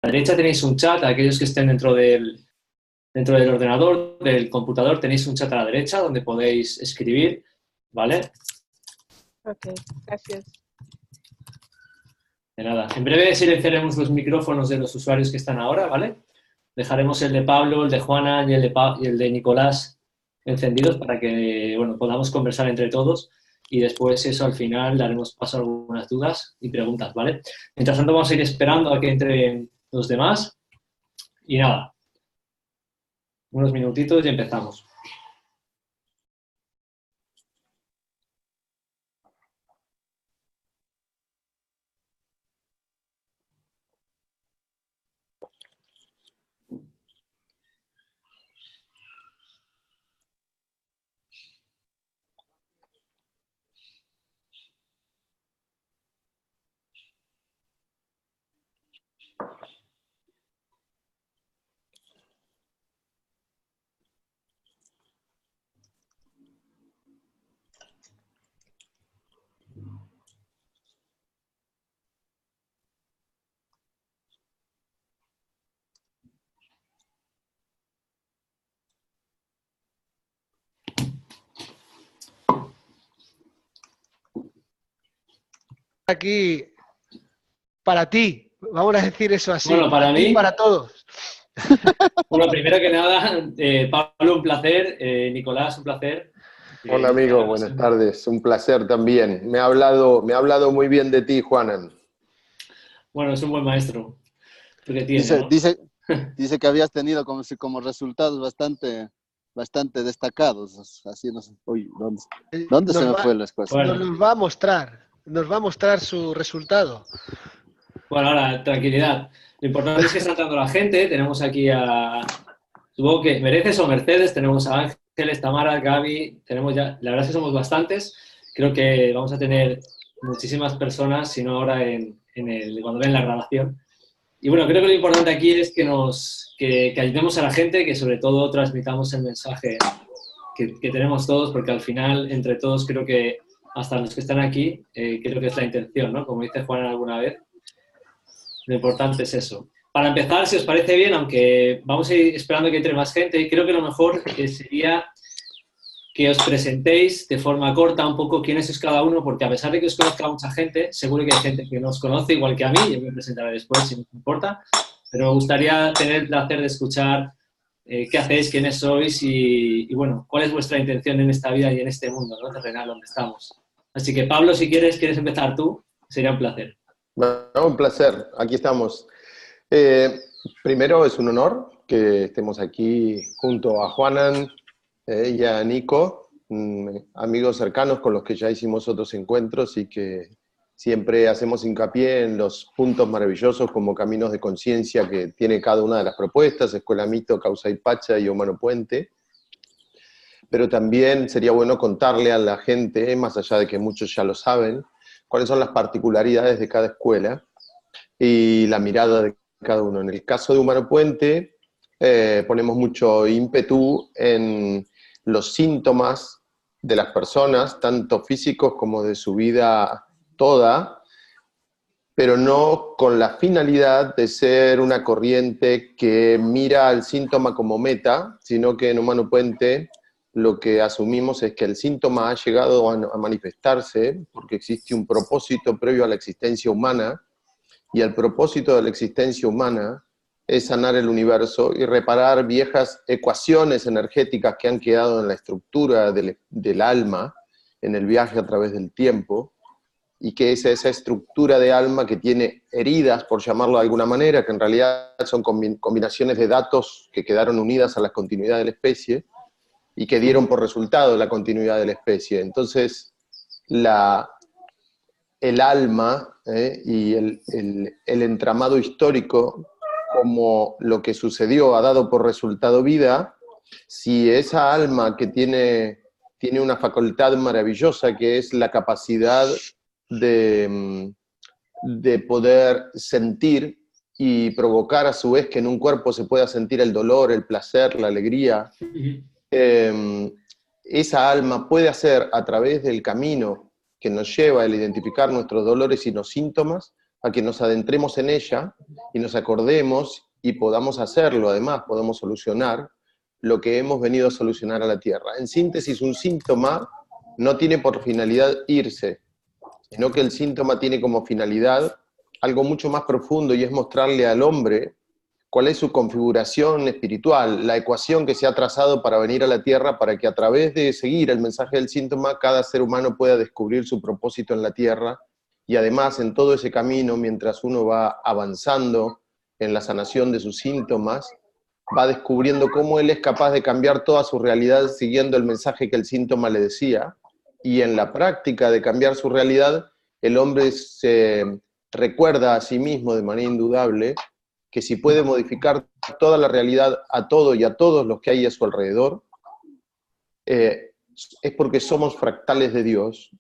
derecha tenéis un chat, aquellos que estén dentro del ordenador, del computador, tenéis un chat a la derecha donde podéis escribir, ¿vale? Ok, gracias. De nada. En breve silenciaremos los micrófonos de los usuarios que están ahora, ¿vale? Dejaremos el de Pablo, el de Juana y el de Nicolás encendidos para que, bueno, podamos conversar entre todos y después eso al final daremos paso a algunas dudas y preguntas, ¿vale? Mientras tanto vamos a ir esperando a que entren los demás y nada, unos minutitos y empezamos. Aquí para ti, vamos a decir eso así, Bueno, para ti mí, y para todos. bueno, primero que nada, Pablo, un placer, Nicolás, un placer. Hola amigo, buenas tardes, un placer también. Me ha hablado muy bien de ti, Juanan. Bueno, es un buen maestro. ¿Tú qué tienes, Dice, no? dice que habías tenido como resultados bastante destacados. Así no sé. Uy, ¿dónde se me fue la cosa? Bueno. Nos va a mostrar su resultado. Bueno, ahora, tranquilidad. Lo importante es que está entrando la gente. Tenemos aquí supongo que Mereces o Mercedes, tenemos a Ángeles, Tamara, Gaby, tenemos ya, la verdad es que somos bastantes. Creo que vamos a tener muchísimas personas, si no ahora cuando ven la grabación. Y bueno, creo que lo importante aquí es que ayudemos a la gente, que sobre todo transmitamos el mensaje que tenemos todos, porque al final, entre todos, creo que hasta los que están aquí, creo que es la intención, ¿no? Como dice Juan alguna vez, lo importante es eso. Para empezar, si os parece bien, aunque vamos a ir esperando que entre más gente, creo que lo mejor sería que os presentéis de forma corta un poco quiénes sois cada uno, porque a pesar de que os conozca mucha gente, seguro que hay gente que no os conoce igual que a mí, yo me presentaré después si no os importa, pero me gustaría tener el placer de escuchar qué hacéis, quiénes sois y, bueno, cuál es vuestra intención en esta vida y en este mundo, ¿no? Terrenal donde estamos. Así que, Pablo, si quieres empezar tú, sería un placer. Bueno, un placer, aquí estamos. Primero es un honor que estemos aquí junto a Juanan y a Nico, amigos cercanos con los que ya hicimos otros encuentros y que siempre hacemos hincapié en los puntos maravillosos como caminos de conciencia que tiene cada una de las propuestas, Escuela Mito, Causa y Pacha y Humano Puente. Pero también sería bueno contarle a la gente, más allá de que muchos ya lo saben, cuáles son las particularidades de cada escuela y la mirada de cada uno. En el caso de Humano Puente, ponemos mucho ímpetu en los síntomas de las personas, tanto físicos como de su vida toda, pero no con la finalidad de ser una corriente que mira al síntoma como meta, sino que en Humano Puente lo que asumimos es que el síntoma ha llegado a manifestarse porque existe un propósito previo a la existencia humana, y el propósito de la existencia humana es sanar el universo y reparar viejas ecuaciones energéticas que han quedado en la estructura del alma, en el viaje a través del tiempo, y que es esa estructura de alma que tiene heridas, por llamarlo de alguna manera, que en realidad son combinaciones de datos que quedaron unidas a la continuidad de la especie, y que dieron por resultado la continuidad de la especie. Entonces, el alma y el entramado histórico, como lo que sucedió ha dado por resultado vida, si esa alma que tiene una facultad maravillosa, que es la capacidad de poder sentir y provocar a su vez que en un cuerpo se pueda sentir el dolor, el placer, la alegría, esa alma puede hacer a través del camino que nos lleva a identificar nuestros dolores y los síntomas, a que nos adentremos en ella y nos acordemos y podamos hacerlo, además, podamos solucionar lo que hemos venido a solucionar a la Tierra. En síntesis, un síntoma no tiene por finalidad irse, sino que el síntoma tiene como finalidad algo mucho más profundo, y es mostrarle al hombre cuál es su configuración espiritual, la ecuación que se ha trazado para venir a la Tierra, para que a través de seguir el mensaje del síntoma, cada ser humano pueda descubrir su propósito en la Tierra, y además en todo ese camino, mientras uno va avanzando en la sanación de sus síntomas, va descubriendo cómo él es capaz de cambiar toda su realidad siguiendo el mensaje que el síntoma le decía, y en la práctica de cambiar su realidad, el hombre se recuerda a sí mismo de manera indudable que si puede modificar toda la realidad a todo y a todos los que hay a su alrededor, es porque somos fractales de Dios,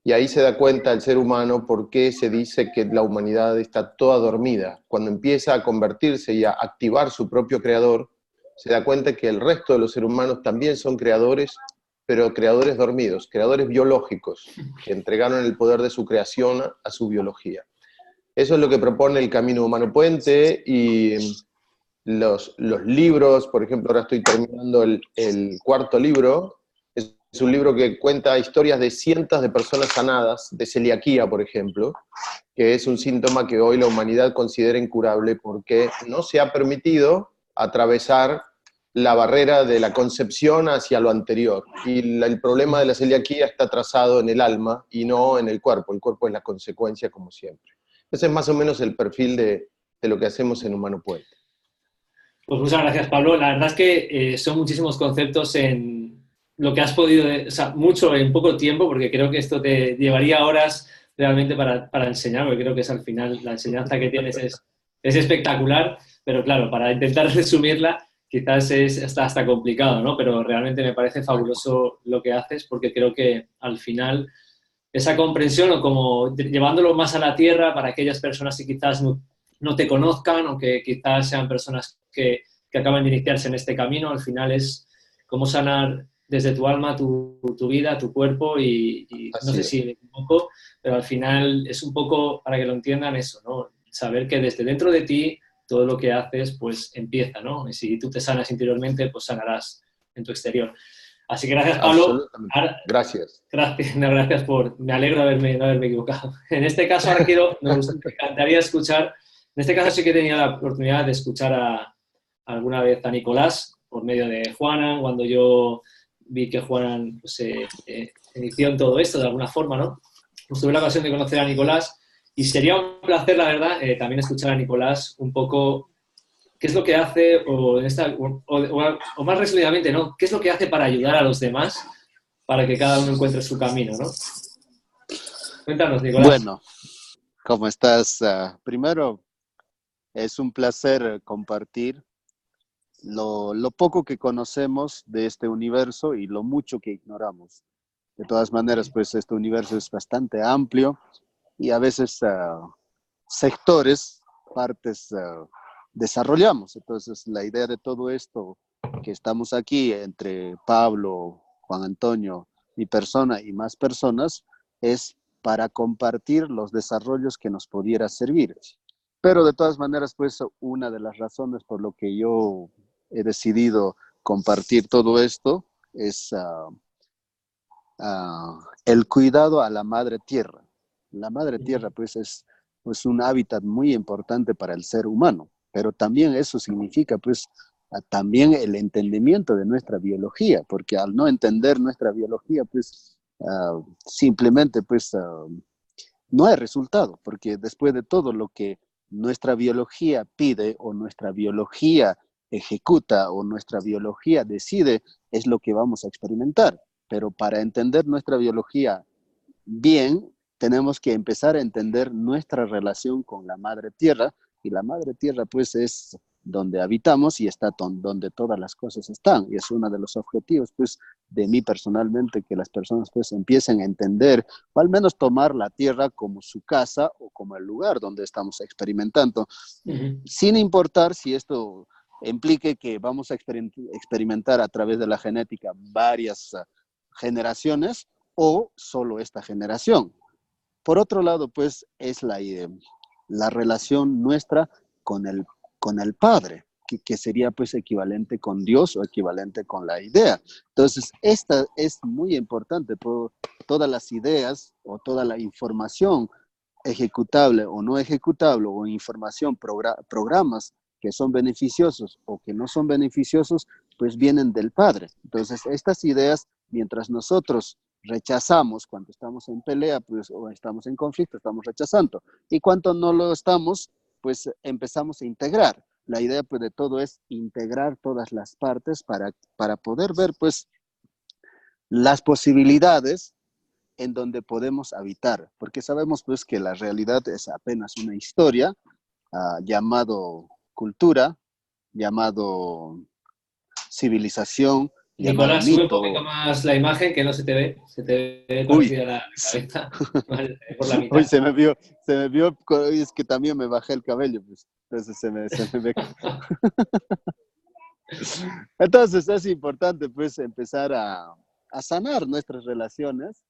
y ahí se da cuenta el ser humano por qué se dice que la humanidad está toda dormida. Cuando empieza a convertirse y a activar su propio creador, se da cuenta que el resto de los seres humanos también son creadores, pero creadores dormidos, creadores biológicos, que entregaron el poder de su creación a su biología. Eso es lo que propone el Camino Humano Puente, y los libros, por ejemplo, ahora estoy terminando el cuarto libro. Es un libro que cuenta historias de cientos de personas sanadas, de celiaquía, por ejemplo, que es un síntoma que hoy la humanidad considera incurable porque no se ha permitido atravesar la barrera de la concepción hacia lo anterior. Y el problema de la celiaquía está trazado en el alma y no en el cuerpo. El cuerpo es la consecuencia, como siempre. Ese es más o menos el perfil de lo que hacemos en Humano Puente. Pues muchas gracias, Pablo. La verdad es que son muchísimos conceptos en lo que has podido, o sea, mucho en poco tiempo, porque creo que esto te llevaría horas realmente para enseñar, porque creo que es al final la enseñanza que tienes es espectacular, pero claro, para intentar resumirla quizás está hasta complicado, ¿no? Pero realmente me parece fabuloso lo que haces, porque creo que al final esa comprensión, o como llevándolo más a la tierra para aquellas personas que quizás no te conozcan, o que quizás sean personas que acaban de iniciarse en este camino, al final es cómo sanar desde tu alma, tu vida, tu cuerpo, y no sé si me equivoco, pero al final es un poco, para que lo entiendan, eso, ¿no? Saber que desde dentro de ti todo lo que haces pues empieza, ¿no? Y si tú te sanas interiormente, pues sanarás en tu exterior. Así que gracias, Pablo. Gracias. Gracias me alegro de no haberme equivocado. En este caso ahora me encantaría escuchar, en este caso sí que he tenido la oportunidad de escuchar alguna vez a Nicolás por medio de Juanan, cuando yo vi que Juanan pues, inició en todo esto de alguna forma, ¿no? Pues tuve la ocasión de conocer a Nicolás, y sería un placer, la verdad, también escuchar a Nicolás un poco qué es lo que hace, o más resumidamente, ¿no? ¿Qué es lo que hace para ayudar a los demás para que cada uno encuentre su camino, ¿no? Cuéntanos, Nicolás. Bueno, ¿cómo estás? Primero, es un placer compartir lo poco que conocemos de este universo y lo mucho que ignoramos. De todas maneras, pues este universo es bastante amplio, y a veces sectores, partes desarrollamos. Entonces, la idea de todo esto que estamos aquí entre Pablo, Juan Antonio, mi persona y más personas, es para compartir los desarrollos que nos pudiera servir. Pero de todas maneras, pues una de las razones por lo que yo he decidido compartir todo esto es el cuidado a la madre tierra. La madre tierra pues es un hábitat muy importante para el ser humano, pero también eso significa pues también el entendimiento de nuestra biología, porque al no entender nuestra biología pues simplemente pues no hay resultado, porque después de todo lo que nuestra biología pide, o nuestra biología ejecuta, o nuestra biología decide, es lo que vamos a experimentar. Pero para entender nuestra biología bien, tenemos que empezar a entender nuestra relación con la madre tierra, y la madre tierra pues es donde habitamos y está donde todas las cosas están, y es uno de los objetivos pues de mí personalmente, que las personas pues empiecen a entender, o al menos tomar la tierra como su casa, o como el lugar donde estamos experimentando, sin importar si esto implique que vamos a experimentar a través de la genética varias generaciones, o solo esta generación. Por otro lado, pues, es la relación nuestra con el Padre, que sería pues equivalente con Dios o equivalente con la idea. Entonces, esta es muy importante, todas las ideas o toda la información ejecutable o no ejecutable o información, programas que son beneficiosos o que no son beneficiosos, pues vienen del Padre. Entonces, estas ideas, mientras nosotros rechazamos, cuando estamos en pelea, pues, o estamos en conflicto, estamos rechazando. Y cuando no lo estamos, pues empezamos a integrar. La idea pues de todo es integrar todas las partes para poder ver pues las posibilidades en donde podemos habitar, porque sabemos pues que la realidad es apenas una historia, llamado cultura, llamado civilización, llamado Nicolás, sube un mito. poquito más la imagen, que no se te ve. Se te ve Uy, torcida la cabeza. Vale, por la uy, mitad. se me vio, es que también me bajé el cabello, pues, entonces se me ve. Entonces es importante pues empezar a sanar nuestras relaciones,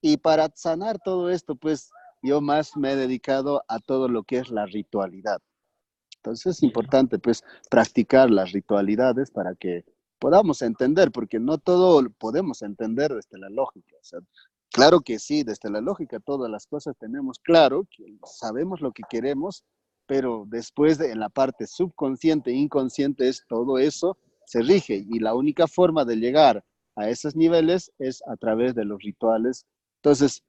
y para sanar todo esto pues yo más me he dedicado a todo lo que es la ritualidad. Entonces es importante pues practicar las ritualidades para que podamos entender, porque no todo podemos entender desde la lógica. O sea, claro que sí, desde la lógica todas las cosas tenemos claro, que sabemos lo que queremos, pero después en la parte subconsciente e inconsciente es todo eso se rige, y la única forma de llegar a esos niveles es a través de los rituales. Entonces,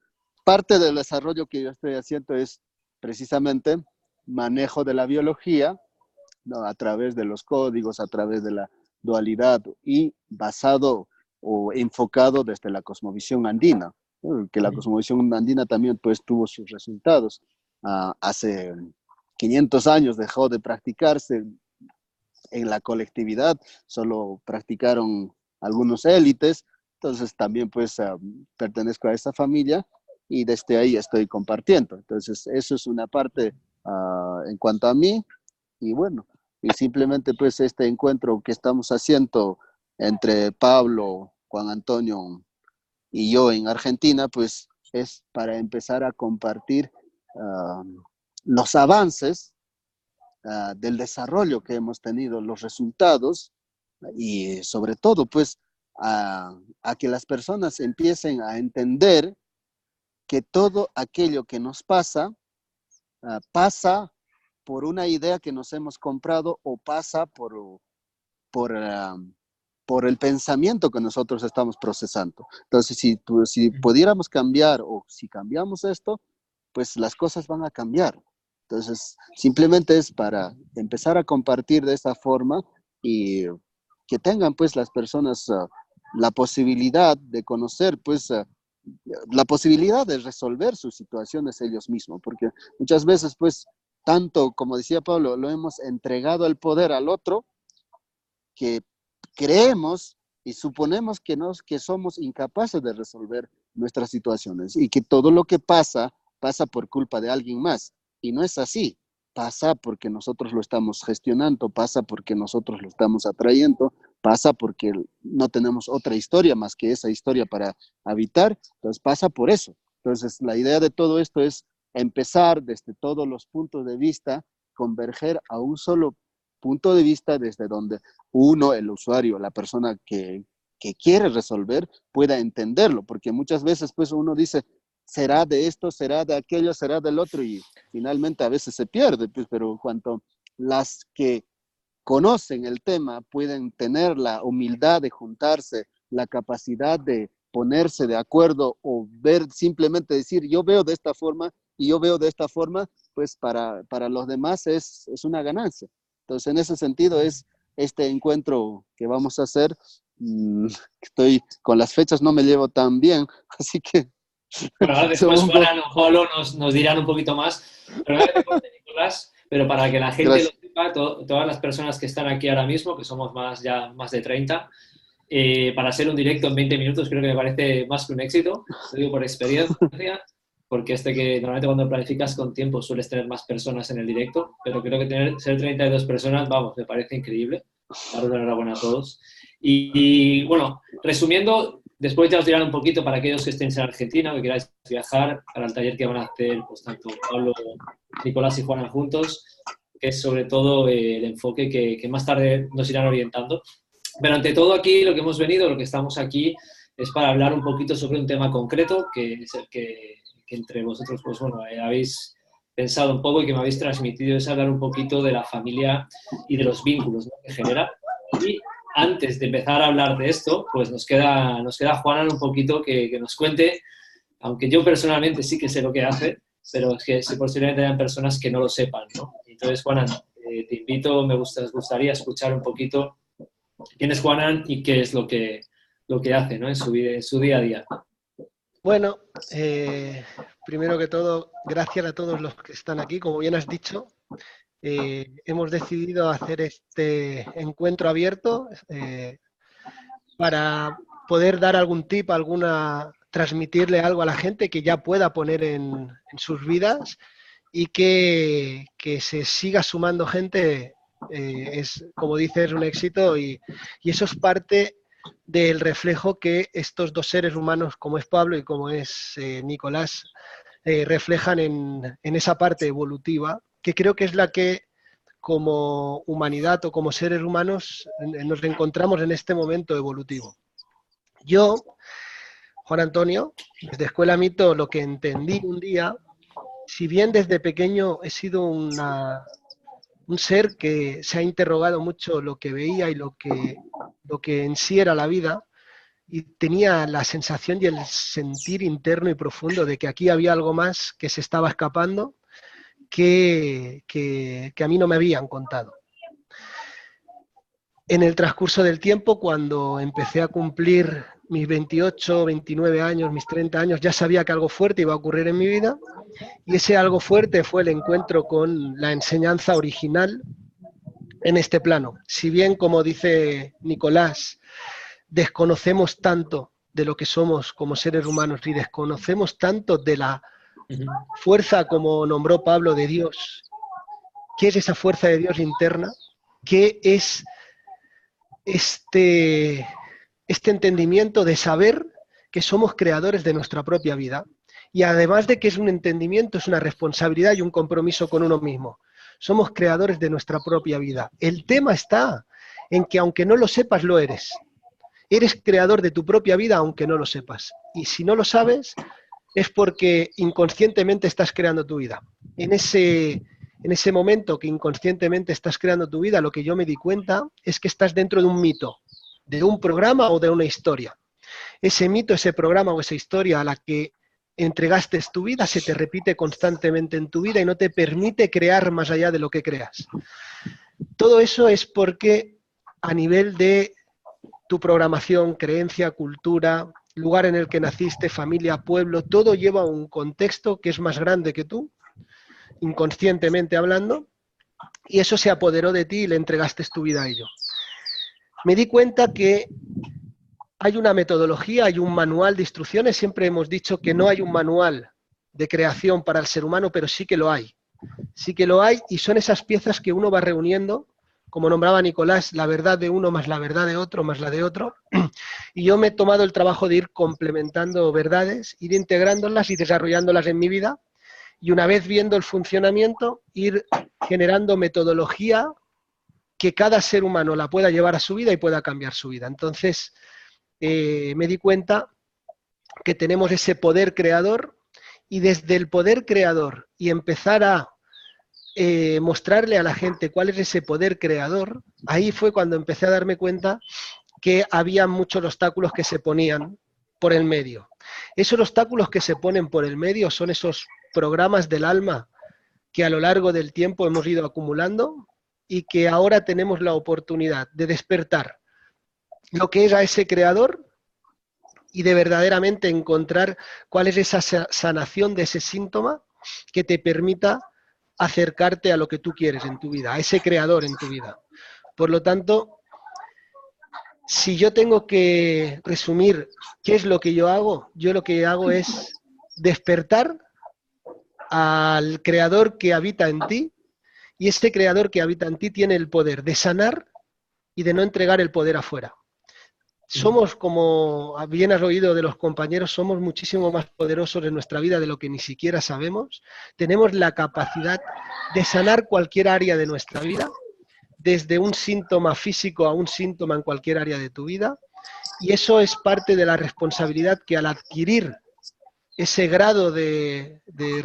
parte del desarrollo que yo estoy haciendo es precisamente manejo de la biología, ¿no? A través de los códigos, a través de la dualidad y basado o enfocado desde la cosmovisión andina, ¿no? Que la cosmovisión andina también pues tuvo sus resultados. Hace 500 años dejó de practicarse en la colectividad, solo practicaron algunos élites, entonces también pues pertenezco a esa familia y desde ahí estoy compartiendo. Entonces eso es una parte en cuanto a mí, y bueno, y simplemente pues este encuentro que estamos haciendo entre Pablo, Juan Antonio y yo en Argentina, pues es para empezar a compartir los avances del desarrollo que hemos tenido, los resultados, y sobre todo pues a que las personas empiecen a entender que todo aquello que nos pasa, pasa por una idea que nos hemos comprado, o pasa por, por el pensamiento que nosotros estamos procesando. Entonces, si pudiéramos cambiar, o si cambiamos esto, pues las cosas van a cambiar. Entonces, simplemente es para empezar a compartir de esta forma, y que tengan pues las personas la posibilidad de conocer pues la posibilidad de resolver sus situaciones ellos mismos, porque muchas veces pues tanto, como decía Pablo, lo hemos entregado el poder al otro, que creemos y suponemos que somos incapaces de resolver nuestras situaciones, y que todo lo que pasa por culpa de alguien más. Y no es así. Pasa porque nosotros lo estamos gestionando, pasa porque nosotros lo estamos atrayendo, pasa porque no tenemos otra historia más que esa historia para habitar. Entonces pasa por eso. Entonces la idea de todo esto es empezar desde todos los puntos de vista, converger a un solo punto de vista desde donde uno, el usuario, la persona que quiere resolver, pueda entenderlo, porque muchas veces pues uno dice, será de esto, será de aquello, será del otro, y finalmente a veces se pierde, pues, pero cuanto las que conocen el tema pueden tener la humildad de juntarse, la capacidad de ponerse de acuerdo, o ver, simplemente decir, yo veo de esta forma y yo veo de esta forma, pues para los demás es una ganancia. Entonces, en ese sentido es este encuentro que vamos a hacer. Estoy con las fechas, no me llevo tan bien, así que... Bueno, ahora después Juan o Pablo nos dirán un poquito más. Pero, Nicolás, pero para que la gente Gracias. lo sepa, todas las personas que están aquí ahora mismo, que somos ya más de 30, para hacer un directo en 20 minutos creo que me parece más que un éxito, lo digo por experiencia, porque que normalmente cuando planificas con tiempo sueles tener más personas en el directo, pero creo que ser 32 personas, vamos, me parece increíble. Daros enhorabuena a todos. Y bueno, resumiendo, Después ya os dirán un poquito para aquellos que estéis en Argentina o que queráis viajar para el taller que van a hacer pues, tanto Pablo, Nicolás y Juana juntos, que es sobre todo el enfoque que más tarde nos irán orientando. Pero ante todo aquí lo que hemos venido, lo que estamos aquí, es para hablar un poquito sobre un tema concreto, que es el que entre vosotros pues, bueno, habéis pensado un poco y que me habéis transmitido, es hablar un poquito de la familia y de los vínculos, ¿no?, que genera. Y antes de empezar a hablar de esto, pues nos queda Juanan un poquito que nos cuente, aunque yo personalmente sí que sé lo que hace, pero es que posiblemente hayan personas que no lo sepan, ¿no? Entonces, Juanan, te invito, nos gustaría escuchar un poquito quién es Juanan y qué es lo que hace, ¿no?, en su vida, en su día a día. Bueno, primero que todo, gracias a todos los que están aquí. Como bien has dicho, hemos decidido hacer este encuentro abierto para poder dar algún tip, transmitirle algo a la gente que ya pueda poner en sus vidas y que se siga sumando gente. Como dices, es un éxito y eso es parte del reflejo que estos dos seres humanos, como es Pablo y como es Nicolás, reflejan en esa parte evolutiva, que creo que es la que como humanidad o como seres humanos nos encontramos en este momento evolutivo. Yo, Juan Antonio, desde Escuela Mito, lo que entendí un día, si bien desde pequeño he sido un ser que se ha interrogado mucho lo que veía y lo que en sí era la vida, y tenía la sensación y el sentir interno y profundo de que aquí había algo más que se estaba escapando, que a mí no me habían contado. En el transcurso del tiempo, cuando empecé a cumplir mis 28, 29 años, mis 30 años, ya sabía que algo fuerte iba a ocurrir en mi vida, y ese algo fuerte fue el encuentro con la enseñanza original en este plano. Si bien, como dice Nicolás, desconocemos tanto de lo que somos como seres humanos y desconocemos tanto de la fuerza, como nombró Pablo, de Dios. ¿Qué es esa fuerza de Dios interna? ¿Qué es este entendimiento de saber que somos creadores de nuestra propia vida? Y además de que es un entendimiento, es una responsabilidad y un compromiso con uno mismo. Somos creadores de nuestra propia vida. El tema está en que aunque no lo sepas, lo eres. Eres creador de tu propia vida aunque no lo sepas. Y si no lo sabes, es porque inconscientemente estás creando tu vida. En ese momento que inconscientemente estás creando tu vida, lo que yo me di cuenta es que estás dentro de un mito, de un programa o de una historia. Ese mito, ese programa o esa historia a la que entregaste tu vida se te repite constantemente en tu vida y no te permite crear más allá de lo que creas. Todo eso es porque a nivel de tu programación, creencia, cultura, lugar en el que naciste, familia, pueblo, todo lleva un contexto que es más grande que tú, inconscientemente hablando, y eso se apoderó de ti y le entregaste tu vida a ello. Me di cuenta que hay una metodología, hay un manual de instrucciones. Siempre hemos dicho que no hay un manual de creación para el ser humano, pero sí que lo hay. Sí que lo hay y son esas piezas que uno va reuniendo, como nombraba Nicolás, la verdad de uno más la verdad de otro más la de otro. Y yo me he tomado el trabajo de ir complementando verdades, ir integrándolas y desarrollándolas en mi vida. Y una vez viendo el funcionamiento, ir generando metodología que cada ser humano la pueda llevar a su vida y pueda cambiar su vida. Entonces, me di cuenta que tenemos ese poder creador y desde el poder creador y empezar a mostrarle a la gente cuál es ese poder creador, ahí fue cuando empecé a darme cuenta que había muchos obstáculos que se ponían por el medio. Esos obstáculos que se ponen por el medio son esos programas del alma que a lo largo del tiempo hemos ido acumulando y que ahora tenemos la oportunidad de despertar lo que es a ese creador y de verdaderamente encontrar cuál es esa sanación de ese síntoma que te permita acercarte a lo que tú quieres en tu vida, a ese creador en tu vida. Por lo tanto, si yo tengo que resumir qué es lo que yo lo que hago es despertar al creador que habita en ti, y ese creador que habita en ti tiene el poder de sanar y de no entregar el poder afuera. somos, como bien has oído de los compañeros, somos muchísimo más poderosos en nuestra vida de lo que ni siquiera sabemos. Tenemos la capacidad de sanar cualquier área de nuestra vida, desde un síntoma físico a un síntoma en cualquier área de tu vida. Y eso es parte de la responsabilidad que al adquirir ese grado de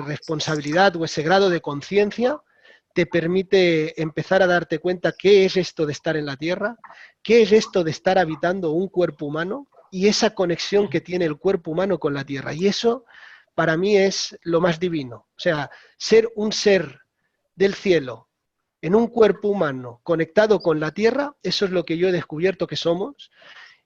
responsabilidad o ese grado de conciencia, te permite empezar a darte cuenta qué es esto de estar en la Tierra, qué es esto de estar habitando un cuerpo humano y esa conexión que tiene el cuerpo humano con la Tierra. Y eso para mí es lo más divino. O sea, ser un ser del cielo en un cuerpo humano conectado con la Tierra, eso es lo que yo he descubierto que somos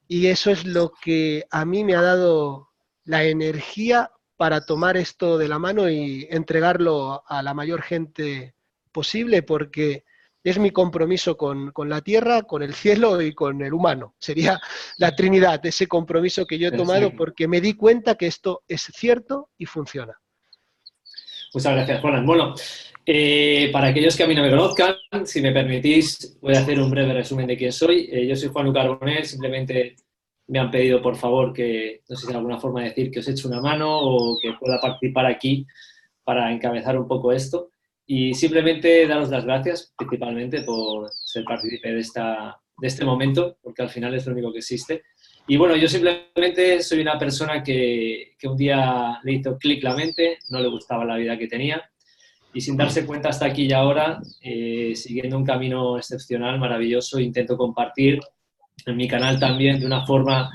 y eso es lo que a mí me ha dado la energía para tomar esto de la mano y entregarlo a la mayor gente posible, porque es mi compromiso con la tierra, con el cielo y con el humano. Sería la Trinidad, ese compromiso que yo he tomado porque me di cuenta que esto es cierto y funciona. Muchas gracias, Juan. Bueno, para aquellos que a mí no me conozcan, si me permitís, voy a hacer un breve resumen de quién soy. Yo soy Juan Carbonell, simplemente me han pedido, por favor, que, no sé si hay alguna forma de decir que os eche una mano o que pueda participar aquí para encabezar un poco esto. Y simplemente daros las gracias, principalmente, por ser partícipe de este momento, porque al final es lo único que existe. Y bueno, yo simplemente soy una persona que un día le hizo clic la mente, no le gustaba la vida que tenía, y sin darse cuenta hasta aquí y ahora, siguiendo un camino excepcional, maravilloso, intento compartir en mi canal también de una forma,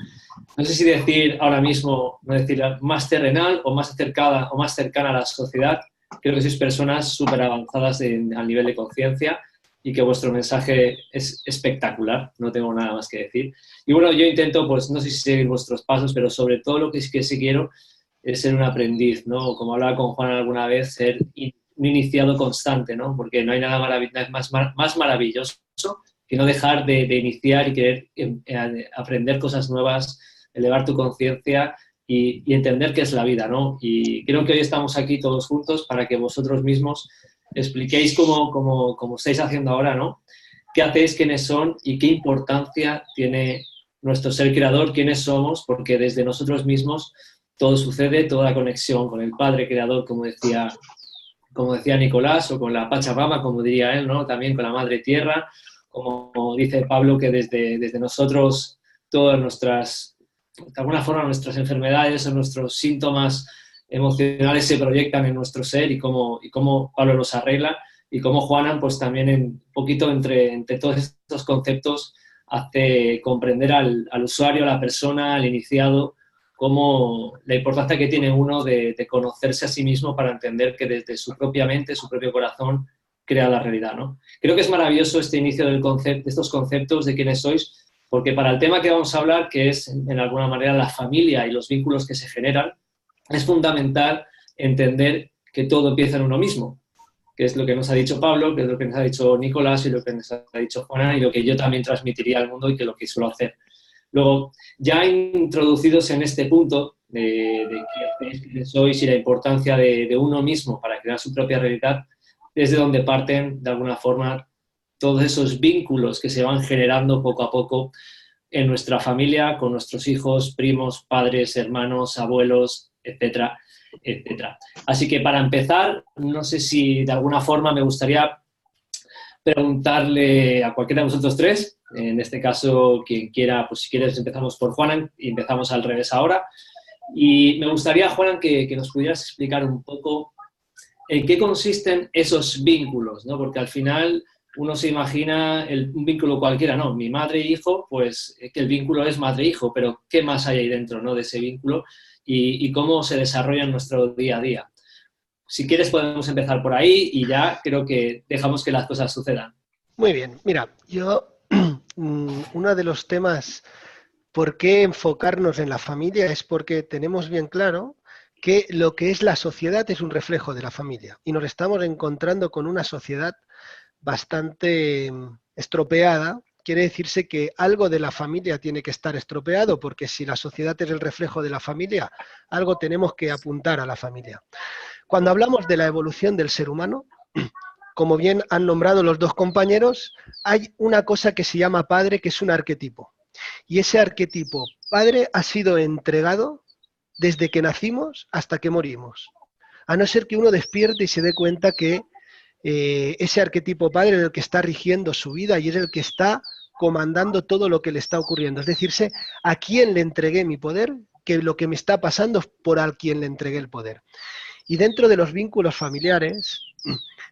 no sé si decir ahora mismo, no decir más terrenal o más acercada o más cercana a la sociedad. Creo que sois personas súper avanzadas al nivel de conciencia y que vuestro mensaje es espectacular, no tengo nada más que decir. Y bueno, yo intento, pues no sé si seguir vuestros pasos, pero sobre todo lo que sí quiero es ser un aprendiz, ¿no? Como hablaba con Juan alguna vez, ser un iniciado constante, ¿no? Porque no hay nada más maravilloso que no dejar de iniciar y querer aprender cosas nuevas, elevar tu conciencia y entender qué es la vida, ¿no? Y creo que hoy estamos aquí todos juntos para que vosotros mismos expliquéis como estáis haciendo ahora, ¿no? ¿Qué hacéis, quiénes son y qué importancia tiene nuestro ser creador, quiénes somos? Porque desde nosotros mismos todo sucede, toda la conexión con el Padre Creador, como decía Nicolás, o con la Pachamama, como diría él, ¿no? También con la Madre Tierra, como dice Pablo, que desde nosotros todas nuestras, de alguna forma, nuestras enfermedades o nuestros síntomas emocionales se proyectan en nuestro ser y cómo Pablo los arregla y cómo Juanan, pues también un poquito entre todos estos conceptos hace comprender al usuario, a la persona, al iniciado, como la importancia que tiene uno de conocerse a sí mismo para entender que desde su propia mente, su propio corazón, crea la realidad, ¿no? Creo que es maravilloso este inicio de estos conceptos de quiénes sois, porque para el tema que vamos a hablar, que es en alguna manera la familia y los vínculos que se generan, es fundamental entender que todo empieza en uno mismo, que es lo que nos ha dicho Pablo, que es lo que nos ha dicho Nicolás y lo que nos ha dicho Juana y lo que yo también transmitiría al mundo y que lo que suelo hacer. Luego, ya introducidos en este punto de quién sois y la importancia de uno mismo para crear su propia realidad, desde donde parten, de alguna forma, todos esos vínculos que se van generando poco a poco en nuestra familia, con nuestros hijos, primos, padres, hermanos, abuelos, etcétera, etcétera. Así que para empezar, no sé si de alguna forma me gustaría preguntarle a cualquiera de vosotros tres, en este caso quien quiera, pues si quieres empezamos por Juanan y empezamos al revés ahora. Y me gustaría, Juanan, que nos pudieras explicar un poco en qué consisten esos vínculos, ¿no? Porque al final uno se imagina un vínculo cualquiera, ¿no? Mi madre e hijo, pues que el vínculo es madre-hijo, pero ¿qué más hay ahí dentro, ¿no? De ese vínculo y cómo se desarrolla en nuestro día a día. Si quieres podemos empezar por ahí y ya creo que dejamos que las cosas sucedan. Muy bien, mira, yo uno de los temas, ¿por qué enfocarnos en la familia? Es porque tenemos bien claro que lo que es la sociedad es un reflejo de la familia y nos estamos encontrando con una sociedad bastante estropeada. Quiere decirse que algo de la familia tiene que estar estropeado, porque si la sociedad es el reflejo de la familia, algo tenemos que apuntar a la familia. Cuando hablamos de la evolución del ser humano, como bien han nombrado los dos compañeros, hay una cosa que se llama padre, que es un arquetipo. Y ese arquetipo padre ha sido entregado desde que nacimos hasta que morimos. A no ser que uno despierte y se dé cuenta que ese arquetipo padre es el que está rigiendo su vida y es el que está comandando todo lo que le está ocurriendo. Es decirse, ¿a quién le entregué mi poder? Que lo que me está pasando es por a quien le entregué el poder. Y dentro de los vínculos familiares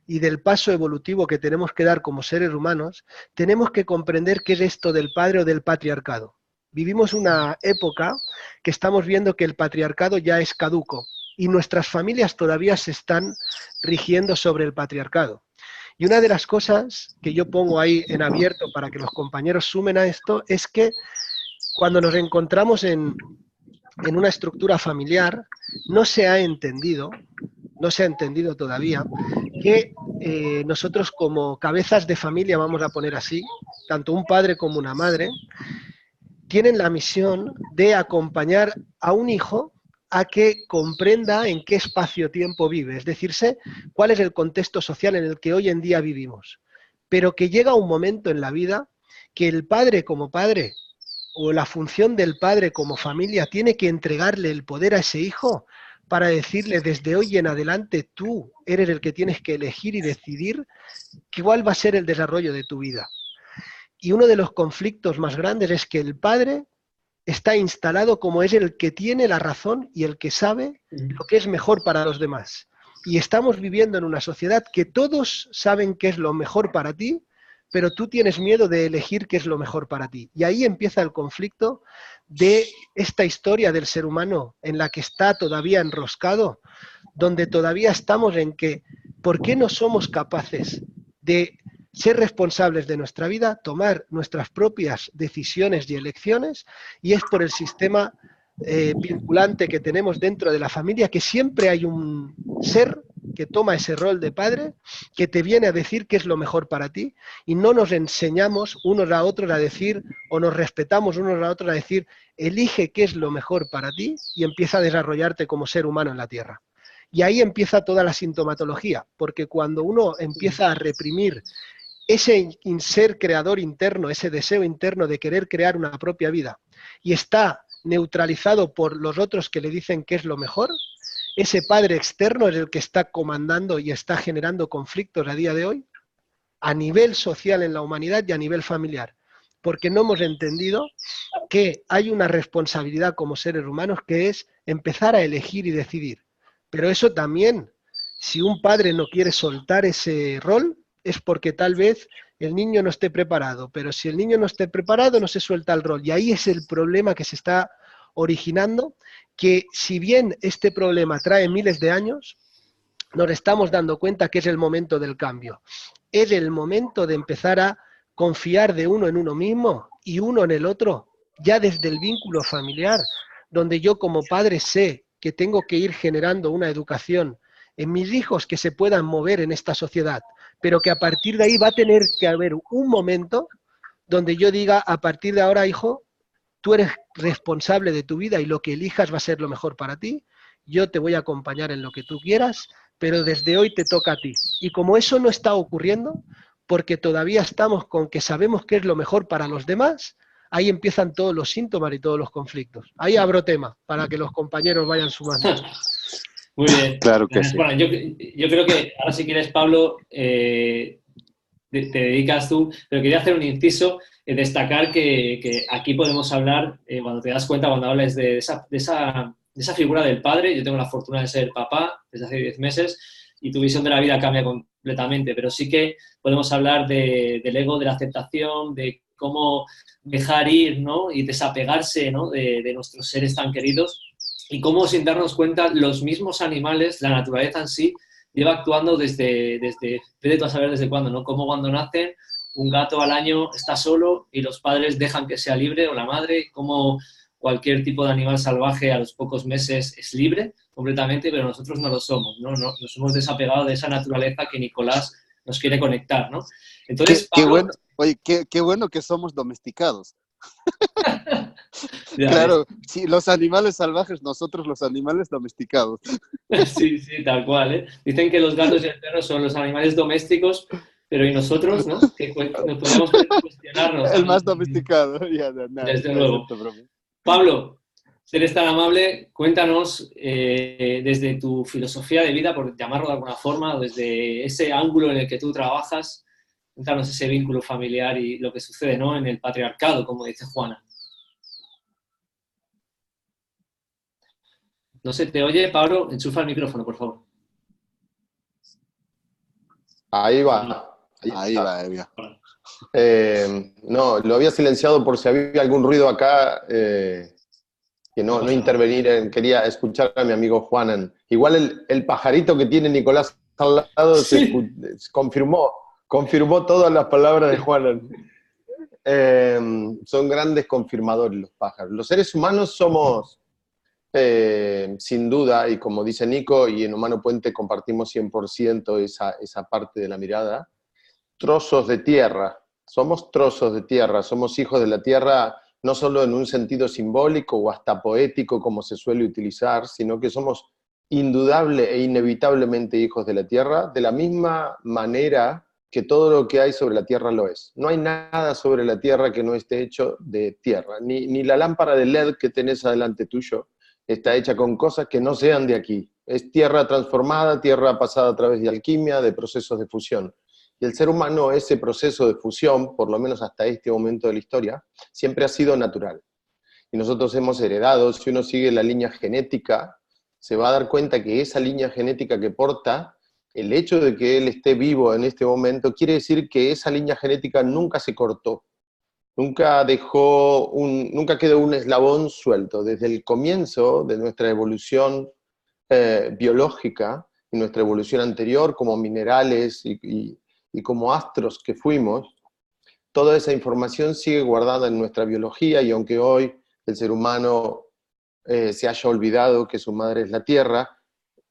y del paso evolutivo que tenemos que dar como seres humanos, tenemos que comprender qué es esto del padre o del patriarcado. Vivimos una época que estamos viendo que el patriarcado ya es caduco y nuestras familias todavía se están rigiendo sobre el patriarcado. Y una de las cosas que yo pongo ahí en abierto para que los compañeros sumen a esto es que cuando nos encontramos en una estructura familiar, no se ha entendido todavía que nosotros como cabezas de familia, vamos a poner así, tanto un padre como una madre, tienen la misión de acompañar a un hijo a que comprenda en qué espacio-tiempo vive, es decirse, cuál es el contexto social en el que hoy en día vivimos. Pero que llega un momento en la vida que el padre como padre o la función del padre como familia tiene que entregarle el poder a ese hijo para decirle desde hoy en adelante tú eres el que tienes que elegir y decidir cuál va a ser el desarrollo de tu vida. Y uno de los conflictos más grandes es que el padre está instalado como es el que tiene la razón y el que sabe lo que es mejor para los demás. Y estamos viviendo en una sociedad que todos saben qué es lo mejor para ti, pero tú tienes miedo de elegir qué es lo mejor para ti. Y ahí empieza el conflicto de esta historia del ser humano en la que está todavía enroscado, donde todavía estamos en que, ¿por qué no somos capaces de ser responsables de nuestra vida, tomar nuestras propias decisiones y elecciones? Y es por el sistema vinculante que tenemos dentro de la familia, que siempre hay un ser que toma ese rol de padre, que te viene a decir qué es lo mejor para ti, y no nos enseñamos unos a otros a decir, o nos respetamos unos a otros a decir, elige qué es lo mejor para ti, y empieza a desarrollarte como ser humano en la tierra. Y ahí empieza toda la sintomatología, porque cuando uno empieza a reprimir ese ser creador interno, ese deseo interno de querer crear una propia vida, y está neutralizado por los otros que le dicen qué es lo mejor, ese padre externo es el que está comandando y está generando conflictos a día de hoy, a nivel social en la humanidad y a nivel familiar, porque no hemos entendido que hay una responsabilidad como seres humanos que es empezar a elegir y decidir. Pero eso también, si un padre no quiere soltar ese rol, es porque tal vez el niño no esté preparado, pero si el niño no esté preparado no se suelta el rol, y ahí es el problema que se está originando, que si bien este problema trae miles de años, nos estamos dando cuenta que es el momento del cambio. Es el momento de empezar a confiar de uno en uno mismo y uno en el otro, ya desde el vínculo familiar, donde yo como padre sé que tengo que ir generando una educación en mis hijos que se puedan mover en esta sociedad, pero que a partir de ahí va a tener que haber un momento donde yo diga, a partir de ahora, hijo, tú eres responsable de tu vida y lo que elijas va a ser lo mejor para ti, yo te voy a acompañar en lo que tú quieras, pero desde hoy te toca a ti. Y como eso no está ocurriendo, porque todavía estamos con que sabemos qué es lo mejor para los demás, ahí empiezan todos los síntomas y todos los conflictos. Ahí abro tema para que los compañeros vayan sumando. Muy bien. Claro que sí. Bueno, yo creo que ahora si quieres, Pablo, te dedicas tú, pero quería hacer un inciso, destacar que aquí podemos hablar, cuando te das cuenta, cuando hables de esa figura del padre. Yo tengo la fortuna de ser papá desde hace 10 meses y tu visión de la vida cambia completamente, pero sí que podemos hablar del ego, de la aceptación, de cómo dejar ir, ¿no? Y desapegarse, ¿no? de nuestros seres tan queridos, y cómo, sin darnos cuenta, los mismos animales, la naturaleza en sí, lleva actuando desde vete tú a saber desde cuándo, ¿no? Como cuando nacen, un gato al año está solo y los padres dejan que sea libre, o la madre, como cualquier tipo de animal salvaje a los pocos meses es libre completamente, pero nosotros no lo somos, ¿no? Nos hemos desapegado de esa naturaleza que Nicolás nos quiere conectar, ¿no? Entonces, Qué Pablo, bueno, oye, qué bueno que somos domesticados. ya Claro, sí, los animales salvajes, nosotros los animales domesticados. Sí, sí, tal cual, ¿eh? Dicen que los gatos y el perro son los animales domésticos, Pero ¿y nosotros, no? Que nos podemos cuestionarnos. El más domesticado. Ya, nada, Desde no, luego. no te preocupes. Pablo, si eres tan amable, cuéntanos desde tu filosofía de vida, por llamarlo de alguna forma, o desde ese ángulo en el que tú trabajas, cuéntanos ese vínculo familiar y lo que sucede, ¿no?, en el patriarcado, como dice Juana. No se te oye, Pablo, enchufa el micrófono, por favor. Ahí va. Ahí está. va, ya. No, lo había silenciado por si había algún ruido acá, que no intervenir, quería escuchar a mi amigo Juanan. Igual el pajarito que tiene Nicolás al lado Sí. confirmó todas las palabras de Juanan. Son grandes confirmadores los pájaros. Los seres humanos somos, sin duda, y como dice Nico, y en Humano Puente compartimos 100% esa parte de la mirada, trozos de tierra. Somos trozos de tierra, somos hijos de la tierra, no solo en un sentido simbólico o hasta poético como se suele utilizar, sino que somos indudable e inevitablemente hijos de la tierra, de la misma manera que todo lo que hay sobre la tierra lo es. No hay nada sobre la tierra que no esté hecho de tierra, ni la lámpara de LED que tenés adelante tuyo está hecha con cosas que no sean de aquí. Es tierra transformada, tierra pasada a través de alquimia, de procesos de fusión. Y el ser humano, ese proceso de fusión, por lo menos hasta este momento de la historia, siempre ha sido natural. Y nosotros hemos heredado, si uno sigue la línea genética, se va a dar cuenta que esa línea genética que porta, el hecho de que él esté vivo en este momento, quiere decir que esa línea genética nunca se cortó. Nunca quedó un eslabón suelto. Desde el comienzo de nuestra evolución biológica, y nuestra evolución anterior como minerales y como astros que fuimos, toda esa información sigue guardada en nuestra biología, y aunque hoy el ser humano se haya olvidado que su madre es la tierra,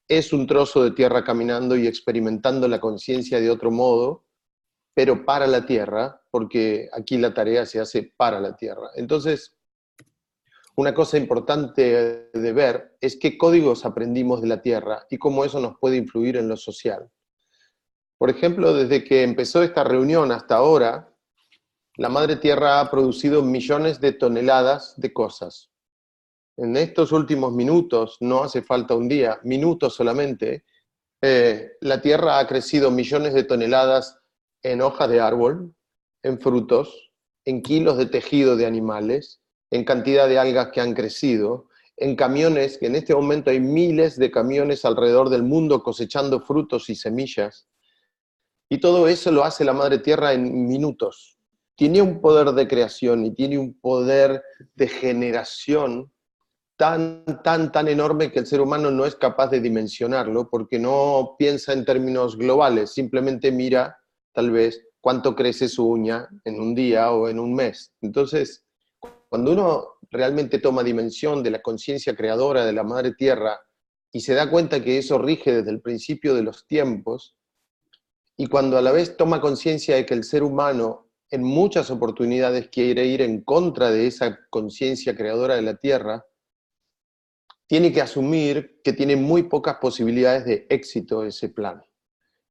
es un trozo de tierra caminando y experimentando la conciencia de otro modo, pero para la tierra, porque aquí la tarea se hace para la tierra. Entonces, una cosa importante de ver es qué códigos aprendimos de la tierra y cómo eso nos puede influir en lo social. Por ejemplo, desde que empezó esta reunión hasta ahora, la Madre Tierra ha producido millones de toneladas de cosas. En estos últimos minutos, no hace falta un día, minutos solamente, la Tierra ha crecido millones de toneladas en hojas de árbol, en frutos, en kilos de tejido de animales, en cantidad de algas que han crecido, en camiones, que en este momento hay miles de camiones alrededor del mundo cosechando frutos y semillas. Y todo eso lo hace la Madre Tierra en minutos. Tiene un poder de creación y tiene un poder de generación tan enorme que el ser humano no es capaz de dimensionarlo porque no piensa en términos globales, simplemente mira, tal vez, cuánto crece su uña en un día o en un mes. Entonces, cuando uno realmente toma dimensión de la conciencia creadora de la Madre Tierra y se da cuenta que eso rige desde el principio de los tiempos, y cuando a la vez toma conciencia de que el ser humano en muchas oportunidades quiere ir en contra de esa conciencia creadora de la Tierra, tiene que asumir que tiene muy pocas posibilidades de éxito ese plan.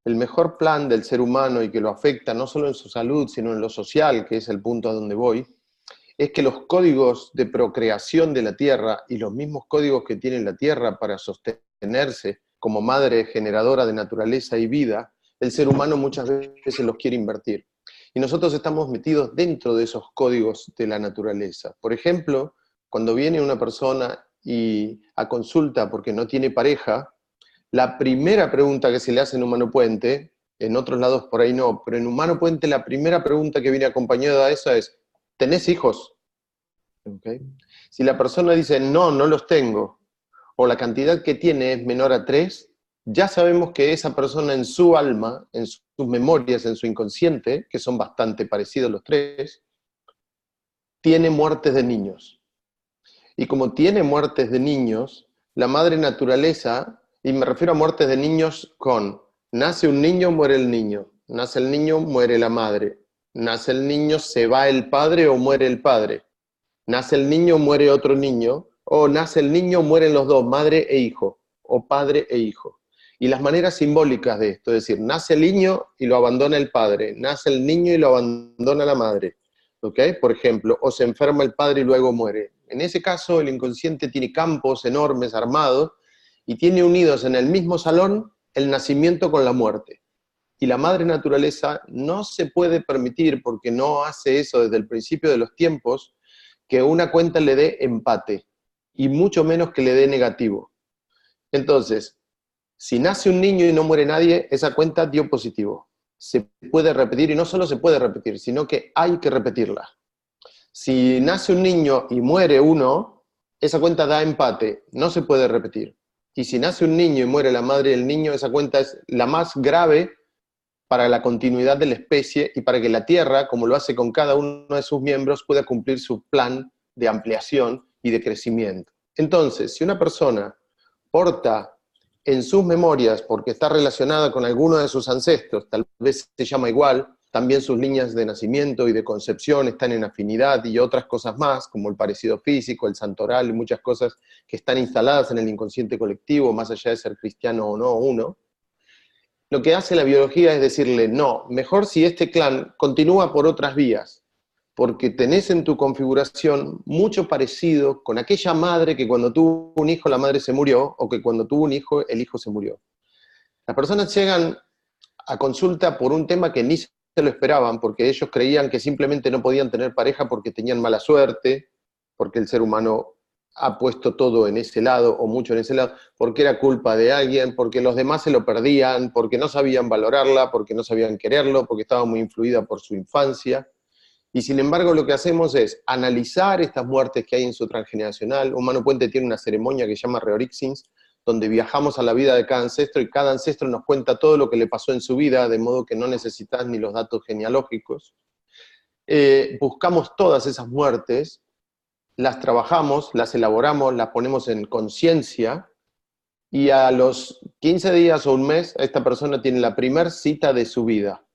El mejor plan del ser humano, y que lo afecta no solo en su salud, sino en lo social, que es el punto a donde voy, es que los códigos de procreación de la Tierra y los mismos códigos que tiene la Tierra para sostenerse como madre generadora de naturaleza y vida, el ser humano muchas veces los quiere invertir. Y nosotros estamos metidos dentro de esos códigos de la naturaleza. Por ejemplo, cuando viene una persona a consulta porque no tiene pareja, la primera pregunta que se le hace en Humano Puente, en otros lados por ahí no, pero en Humano Puente la primera pregunta que viene acompañada de esa es, ¿tenés hijos? ¿Okay? Si la persona dice, no los tengo, o la cantidad que tiene es menor a 3, ya sabemos que esa persona en su alma, en sus memorias, en su inconsciente, que son bastante parecidos los 3, tiene muertes de niños. Y como tiene muertes de niños, la madre naturaleza, y me refiero a muertes de niños con, nace un niño, muere el niño, nace el niño, muere la madre, nace el niño, se va el padre o muere el padre, nace el niño, muere otro niño, o nace el niño, mueren los dos, madre e hijo, o padre e hijo. Y las maneras simbólicas de esto, es decir, nace el niño y lo abandona el padre, nace el niño y lo abandona la madre, ¿ok? Por ejemplo, o se enferma el padre y luego muere. En ese caso, el inconsciente tiene campos enormes armados y tiene unidos en el mismo salón el nacimiento con la muerte. Y la madre naturaleza no se puede permitir, porque no hace eso desde el principio de los tiempos, que una cuenta le dé empate, y mucho menos que le dé negativo. Entonces, si nace un niño y no muere nadie, esa cuenta dio positivo. Se puede repetir, y no solo se puede repetir, sino que hay que repetirla. Si nace un niño y muere uno, esa cuenta da empate, no se puede repetir. Y si nace un niño y muere la madre del niño, esa cuenta es la más grave para la continuidad de la especie y para que la Tierra, como lo hace con cada uno de sus miembros, pueda cumplir su plan de ampliación y de crecimiento. Entonces, si una persona porta en sus memorias, porque está relacionada con alguno de sus ancestros, tal vez se llama igual, también sus líneas de nacimiento y de concepción están en afinidad y otras cosas más, como el parecido físico, el santoral y muchas cosas que están instaladas en el inconsciente colectivo, más allá de ser cristiano o no uno. Lo que hace la biología es decirle, no, mejor si este clan continúa por otras vías, porque tenés en tu configuración mucho parecido con aquella madre que cuando tuvo un hijo la madre se murió, o que cuando tuvo un hijo el hijo se murió. Las personas llegan a consulta por un tema que ni se lo esperaban, porque ellos creían que simplemente no podían tener pareja porque tenían mala suerte, porque el ser humano ha puesto todo en ese lado, o mucho en ese lado, porque era culpa de alguien, porque los demás se lo perdían, porque no sabían valorarla, porque no sabían quererlo, porque estaba muy influida por su infancia. Y sin embargo lo que hacemos es analizar estas muertes que hay en su transgeneracional. Humano Puente tiene una ceremonia que se llama Reorixins, donde viajamos a la vida de cada ancestro y cada ancestro nos cuenta todo lo que le pasó en su vida, de modo que no necesitas ni los datos genealógicos. Buscamos todas esas muertes, las trabajamos, las elaboramos, las ponemos en conciencia, y a los 15 días o un mes, esta persona tiene la primer cita de su vida.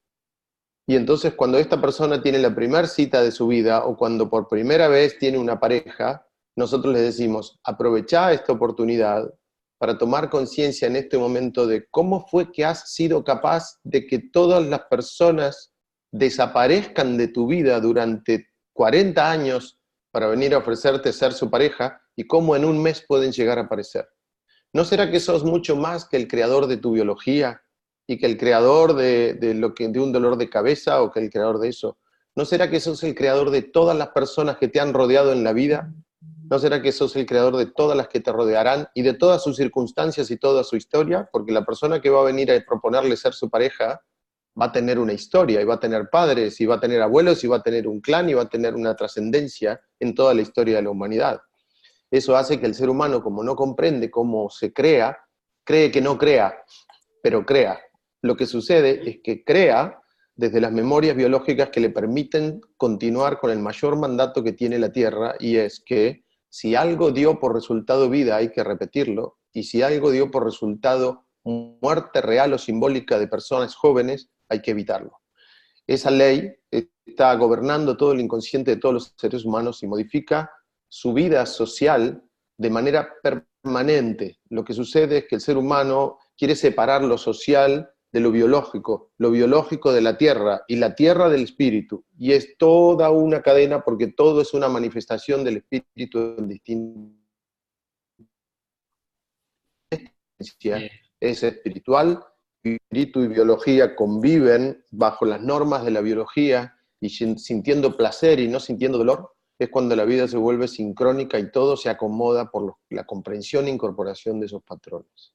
Y entonces cuando esta persona tiene la primer cita de su vida, o cuando por primera vez tiene una pareja, nosotros les decimos, aprovechá esta oportunidad para tomar conciencia en este momento de cómo fue que has sido capaz de que todas las personas desaparezcan de tu vida durante 40 años para venir a ofrecerte ser su pareja, y cómo en un mes pueden llegar a aparecer. ¿No será que sos mucho más que el creador de tu biología, y que el creador de un dolor de cabeza, o que el creador de eso? ¿No será que sos el creador de todas las personas que te han rodeado en la vida? ¿No será que sos el creador de todas las que te rodearán y de todas sus circunstancias y toda su historia? Porque la persona que va a venir a proponerle ser su pareja va a tener una historia, y va a tener padres, y va a tener abuelos, y va a tener un clan, y va a tener una trascendencia en toda la historia de la humanidad. Eso hace que el ser humano, como no comprende cómo se crea, cree que no crea, pero crea. Lo que sucede es que crea desde las memorias biológicas que le permiten continuar con el mayor mandato que tiene la Tierra, y es que si algo dio por resultado vida hay que repetirlo, y si algo dio por resultado muerte real o simbólica de personas jóvenes, hay que evitarlo. Esa ley está gobernando todo el inconsciente de todos los seres humanos y modifica su vida social de manera permanente. Lo que sucede es que el ser humano quiere separar lo social de lo biológico de la tierra, y la tierra del espíritu, y es toda una cadena, porque todo es una manifestación del espíritu en distintas. Es espiritual, espíritu y biología conviven bajo las normas de la biología, y sintiendo placer y no sintiendo dolor, es cuando la vida se vuelve sincrónica y todo se acomoda por la comprensión e incorporación de esos patrones.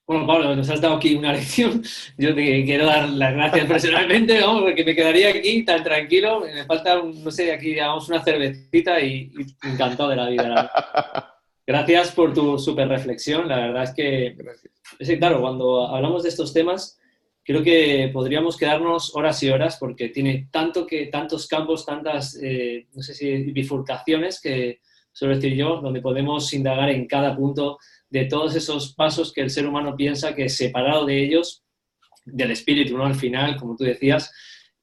Bueno, Pablo, nos has dado aquí una lección. Yo te quiero dar las gracias personalmente, vamos, porque me quedaría aquí tan tranquilo. Me falta, no sé, aquí digamos una cervecita y encantado de la vida. Gracias por tu súper reflexión. La verdad es que, claro, cuando hablamos de estos temas, creo que podríamos quedarnos horas y horas, porque tiene tantos campos, tantas, no sé si bifurcaciones, que suelo decir yo, donde podemos indagar en cada punto de todos esos pasos que el ser humano piensa que separado de ellos, del espíritu, ¿no? Al final, como tú decías,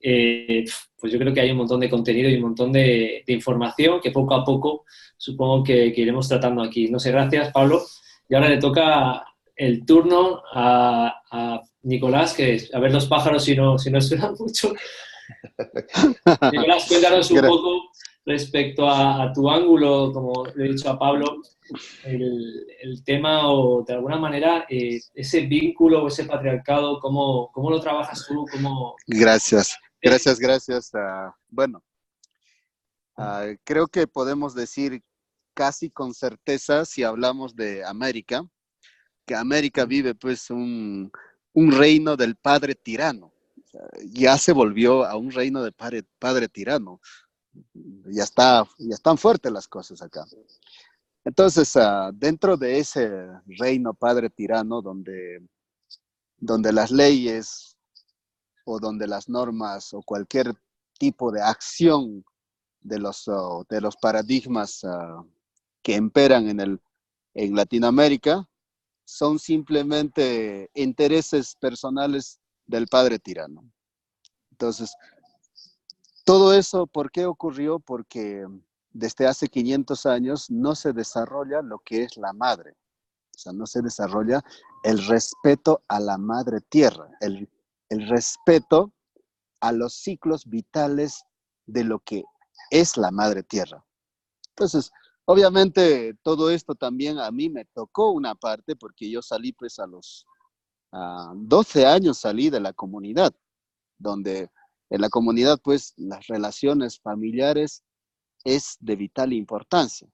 pues yo creo que hay un montón de contenido y un montón de información que poco a poco supongo que iremos tratando aquí. No sé, gracias, Pablo. Y ahora le toca el turno a Nicolás, que a ver los pájaros si no suenan mucho. Nicolás, cuéntanos un poco respecto a tu ángulo, como le he dicho a Pablo, el tema o de alguna manera ese vínculo o ese patriarcado, ¿cómo lo trabajas tú? Gracias. Bueno, creo que podemos decir casi con certeza, si hablamos de América, que América vive pues un reino del padre tirano. Ya se volvió a un reino de padre tirano. Ya están fuertes las cosas acá. Entonces, dentro de ese reino padre tirano, donde las leyes o donde las normas o cualquier tipo de acción de los paradigmas que imperan en Latinoamérica son simplemente intereses personales del padre tirano. Entonces, todo eso, ¿por qué ocurrió? Porque desde hace 500 años no se desarrolla lo que es la madre. O sea, no se desarrolla el respeto a la madre tierra, el respeto a los ciclos vitales de lo que es la madre tierra. Entonces, obviamente, todo esto también a mí me tocó una parte porque yo salí pues a los 12 años salí de la comunidad, donde en la comunidad pues las relaciones familiares es de vital importancia.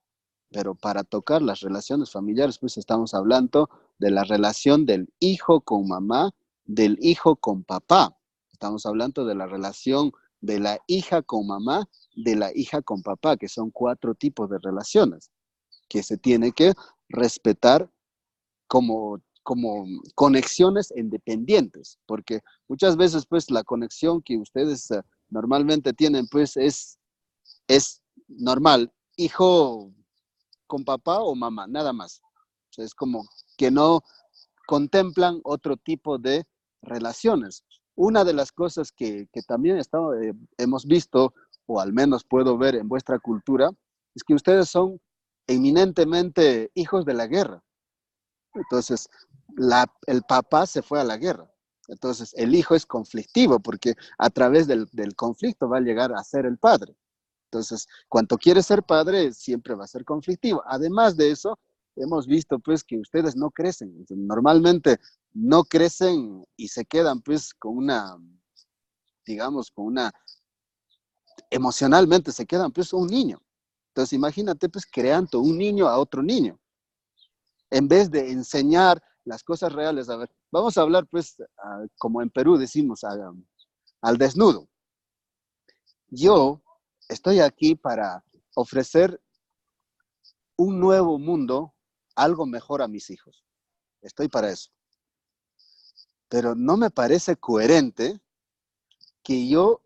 Pero para tocar las relaciones familiares, pues estamos hablando de la relación del hijo con mamá, del hijo con papá. Estamos hablando de la relación de la hija con mamá, de la hija con papá, que son 4 tipos de relaciones que se tiene que respetar como conexiones independientes, porque muchas veces pues la conexión que ustedes normalmente tienen pues es normal, hijo con papá o mamá, nada más. O sea, es como que no contemplan otro tipo de relaciones. Una de las cosas que también hemos visto, o al menos puedo ver en vuestra cultura, es que ustedes son eminentemente hijos de la guerra. Entonces, el papá se fue a la guerra. Entonces, el hijo es conflictivo porque a través del conflicto va a llegar a ser el padre. Entonces, cuando quiere ser padre, siempre va a ser conflictivo. Además de eso, hemos visto pues que ustedes no crecen. Normalmente no crecen y se quedan pues emocionalmente se quedan pues un niño. Entonces, imagínate pues creando un niño a otro niño. En vez de enseñar las cosas reales, a ver, vamos a hablar pues, como en Perú decimos, al desnudo. Yo estoy aquí para ofrecer un nuevo mundo, algo mejor a mis hijos. Estoy para eso. Pero no me parece coherente que yo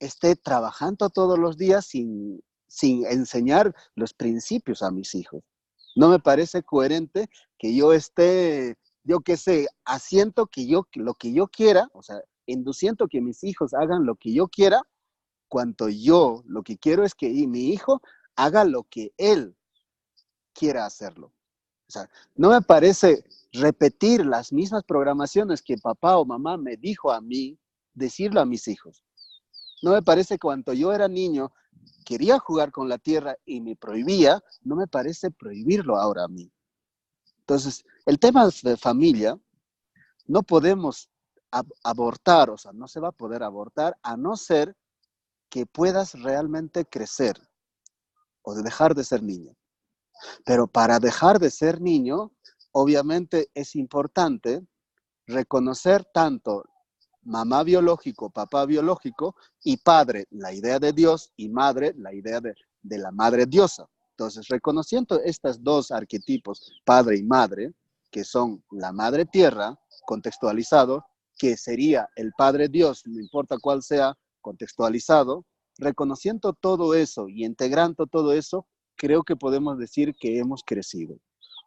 esté trabajando todos los días sin enseñar los principios a mis hijos. No me parece coherente que yo esté, yo qué sé, haciendo lo que yo quiera, o sea, induciendo que mis hijos hagan lo que yo quiera, cuando yo lo que quiero es que mi hijo haga lo que él quiera hacerlo. O sea, no me parece repetir las mismas programaciones que papá o mamá me dijo a mí, decirlo a mis hijos. No me parece que cuando yo era niño quería jugar con la tierra y me prohibía, no me parece prohibirlo ahora a mí. Entonces, el tema de familia, no podemos abortar, o sea, no se va a poder abortar a no ser que puedas realmente crecer o dejar de ser niño. Pero para dejar de ser niño, obviamente es importante reconocer tanto mamá biológico, papá biológico, y padre, la idea de Dios, y madre, la idea de la madre diosa. Entonces, reconociendo estos 2 arquetipos, padre y madre, que son la madre tierra, contextualizado, que sería el padre Dios, no importa cuál sea, contextualizado, reconociendo todo eso y integrando todo eso, creo que podemos decir que hemos crecido.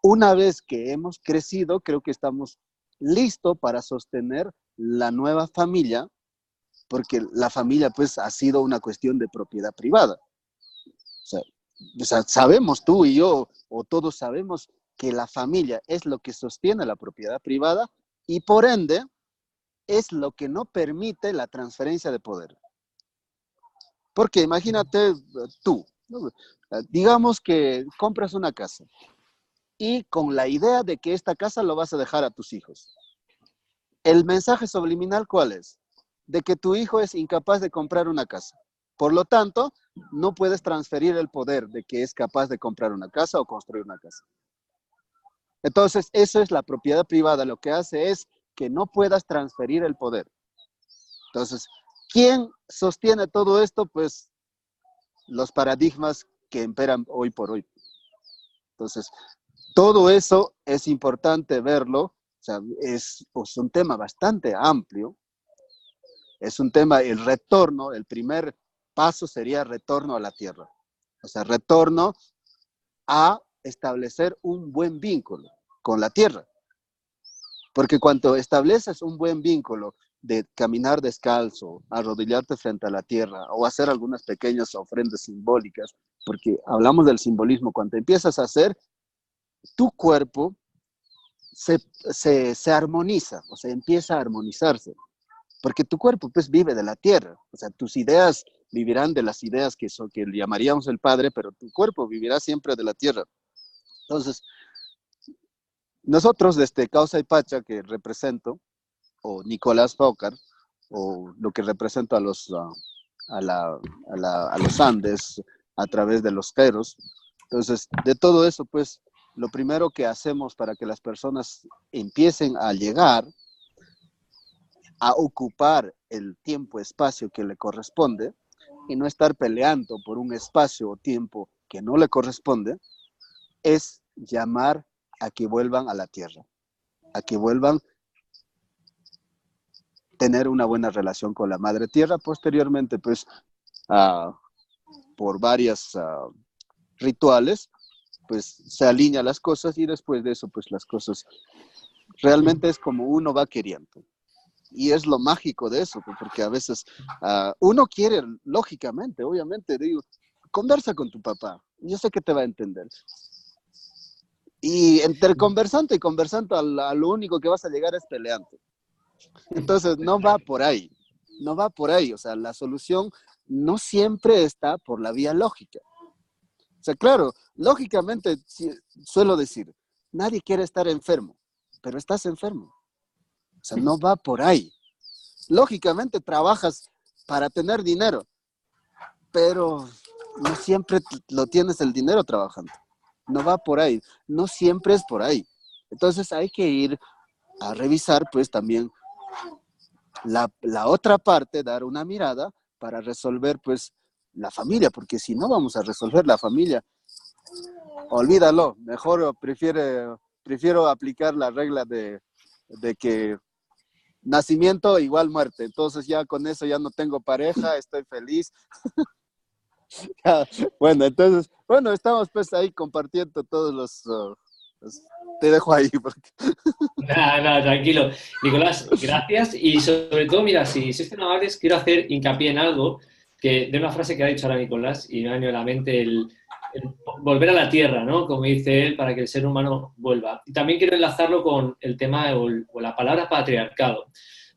Una vez que hemos crecido, creo que estamos listos para sostener la nueva familia, porque la familia pues ha sido una cuestión de propiedad privada. O sea, sabemos tú y yo, o todos sabemos que la familia es lo que sostiene la propiedad privada y por ende es lo que no permite la transferencia de poder. Porque imagínate tú, ¿no? Digamos que compras una casa y con la idea de que esta casa lo vas a dejar a tus hijos. El mensaje subliminal, ¿cuál es? De que tu hijo es incapaz de comprar una casa. Por lo tanto, no puedes transferir el poder de que es capaz de comprar una casa o construir una casa. Entonces, eso es la propiedad privada. Lo que hace es que no puedas transferir el poder. Entonces, ¿quién sostiene todo esto? Pues los paradigmas que imperan hoy por hoy. Entonces, todo eso es importante verlo. O sea, es un tema bastante amplio. Es un tema, el retorno, el primer paso sería retorno a la tierra. O sea, retorno a establecer un buen vínculo con la tierra. Porque cuando estableces un buen vínculo de caminar descalzo, arrodillarte frente a la tierra o hacer algunas pequeñas ofrendas simbólicas, porque hablamos del simbolismo, cuando empiezas a hacer, tu cuerpo se armoniza, o sea, empieza a armonizarse. Porque tu cuerpo pues vive de la tierra, o sea, tus ideas vivirán de las ideas que llamaríamos el Padre, pero tu cuerpo vivirá siempre de la tierra. Entonces, nosotros desde Causa y Pacha, que represento, o Nicolás Fócar, o lo que represento a los Andes a través de los Queros. Entonces, de todo eso, pues, lo primero que hacemos para que las personas empiecen a llegar a ocupar el tiempo-espacio que le corresponde y no estar peleando por un espacio o tiempo que no le corresponde, es llamar a que vuelvan a la tierra, a que vuelvan a tener una buena relación con la madre tierra. Posteriormente, pues, por varios rituales, pues se alinean las cosas y después de eso, pues las cosas realmente es como uno va queriendo. Y es lo mágico de eso, porque a veces uno quiere, lógicamente, obviamente, digo, conversa con tu papá, yo sé que te va a entender. Y entre conversando y conversando, a lo único que vas a llegar es peleando. Entonces, no va por ahí, no va por ahí. O sea, la solución no siempre está por la vía lógica. O sea, claro, lógicamente, suelo decir, nadie quiere estar enfermo, pero estás enfermo. O sea, no va por ahí. Lógicamente trabajas para tener dinero, pero no siempre lo tienes el dinero trabajando. No va por ahí. No siempre es por ahí. Entonces hay que ir a revisar, pues, también la otra parte, dar una mirada para resolver, pues, la familia, porque si no vamos a resolver la familia, olvídalo. Mejor prefiero aplicar la regla de que nacimiento igual muerte. Entonces ya con eso ya no tengo pareja, estoy feliz. Bueno, entonces, bueno, estamos pues ahí compartiendo todos los te dejo ahí. Porque... Nada, tranquilo. Nicolás, gracias. Y sobre todo, mira, si existen amables, quiero hacer hincapié en algo, de una frase que ha dicho ahora Nicolás, y me ha venido a la mente el volver a la tierra, ¿no? Como dice él, para que el ser humano vuelva. Y también quiero enlazarlo con el tema o la palabra patriarcado.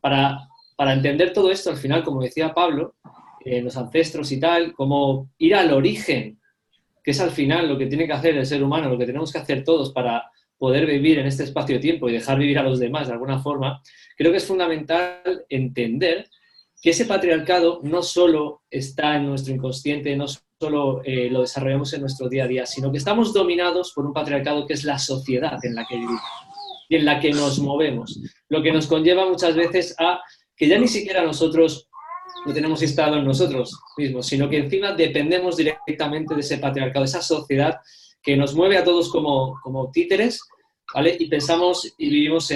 Para entender todo esto, al final, como decía Pablo, los ancestros y tal, como ir al origen, que es al final lo que tiene que hacer el ser humano, lo que tenemos que hacer todos para poder vivir en este espacio-tiempo y dejar vivir a los demás de alguna forma, creo que es fundamental entender que ese patriarcado no solo está en nuestro inconsciente, no solo lo desarrollamos en nuestro día a día, sino que estamos dominados por un patriarcado que es la sociedad en la que vivimos y en la que nos movemos, lo que nos conlleva muchas veces a que ya ni siquiera nosotros lo tenemos instalado en nosotros mismos, sino que encima dependemos directamente de ese patriarcado, de esa sociedad que nos mueve a todos como títeres, ¿vale? Y pensamos y vivimos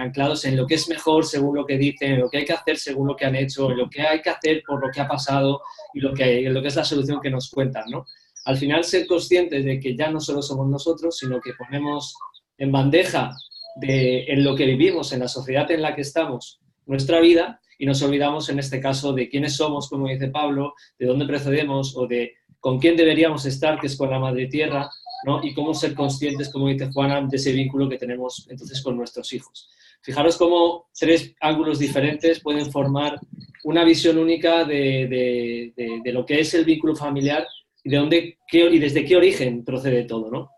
anclados en lo que es mejor según lo que dicen, en lo que hay que hacer según lo que han hecho, en lo que hay que hacer por lo que ha pasado y lo que es la solución que nos cuentan, ¿no? Al final, ser conscientes de que ya no solo somos nosotros, sino que ponemos en bandeja en lo que vivimos, en la sociedad en la que estamos, nuestra vida, y nos olvidamos en este caso de quiénes somos, como dice Pablo, de dónde procedemos o de con quién deberíamos estar, que es con la Madre Tierra, ¿no? Y cómo ser conscientes, como dice Juana, de ese vínculo que tenemos entonces con nuestros hijos. Fijaros cómo 3 ángulos diferentes pueden formar una visión única de lo que es el vínculo familiar y, y desde qué origen procede todo, ¿no?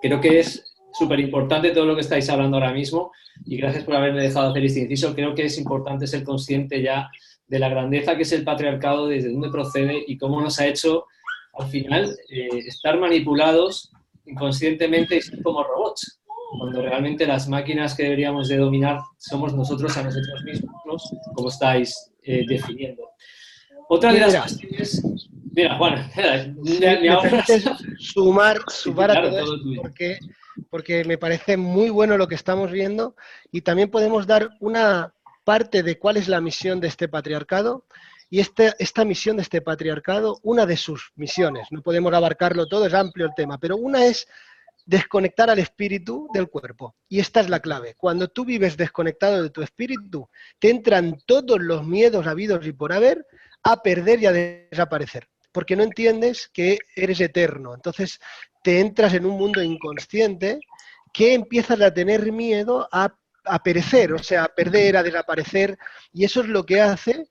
Creo que es súper importante todo lo que estáis hablando ahora mismo y gracias por haberme dejado hacer este inciso. Creo que es importante ser consciente ya de la grandeza que es el patriarcado, desde dónde procede y cómo nos ha hecho, al final, estar manipulados inconscientemente y ser como robots, cuando realmente las máquinas que deberíamos de dominar somos nosotros a nosotros mismos, como estáis definiendo. Otra de las cuestiones... Mira, Juan, me permites sumar a todo esto, porque me parece muy bueno lo que estamos viendo y también podemos dar una parte de cuál es la misión de este patriarcado y esta misión de este patriarcado, una de sus misiones, no podemos abarcarlo todo, es amplio el tema, pero una es desconectar al espíritu del cuerpo. Y esta es la clave. Cuando tú vives desconectado de tu espíritu, te entran todos los miedos habidos y por haber a perder y a desaparecer. Porque no entiendes que eres eterno. Entonces te entras en un mundo inconsciente que empiezas a tener miedo a perecer, o sea, a perder, a desaparecer. Y eso es lo que hace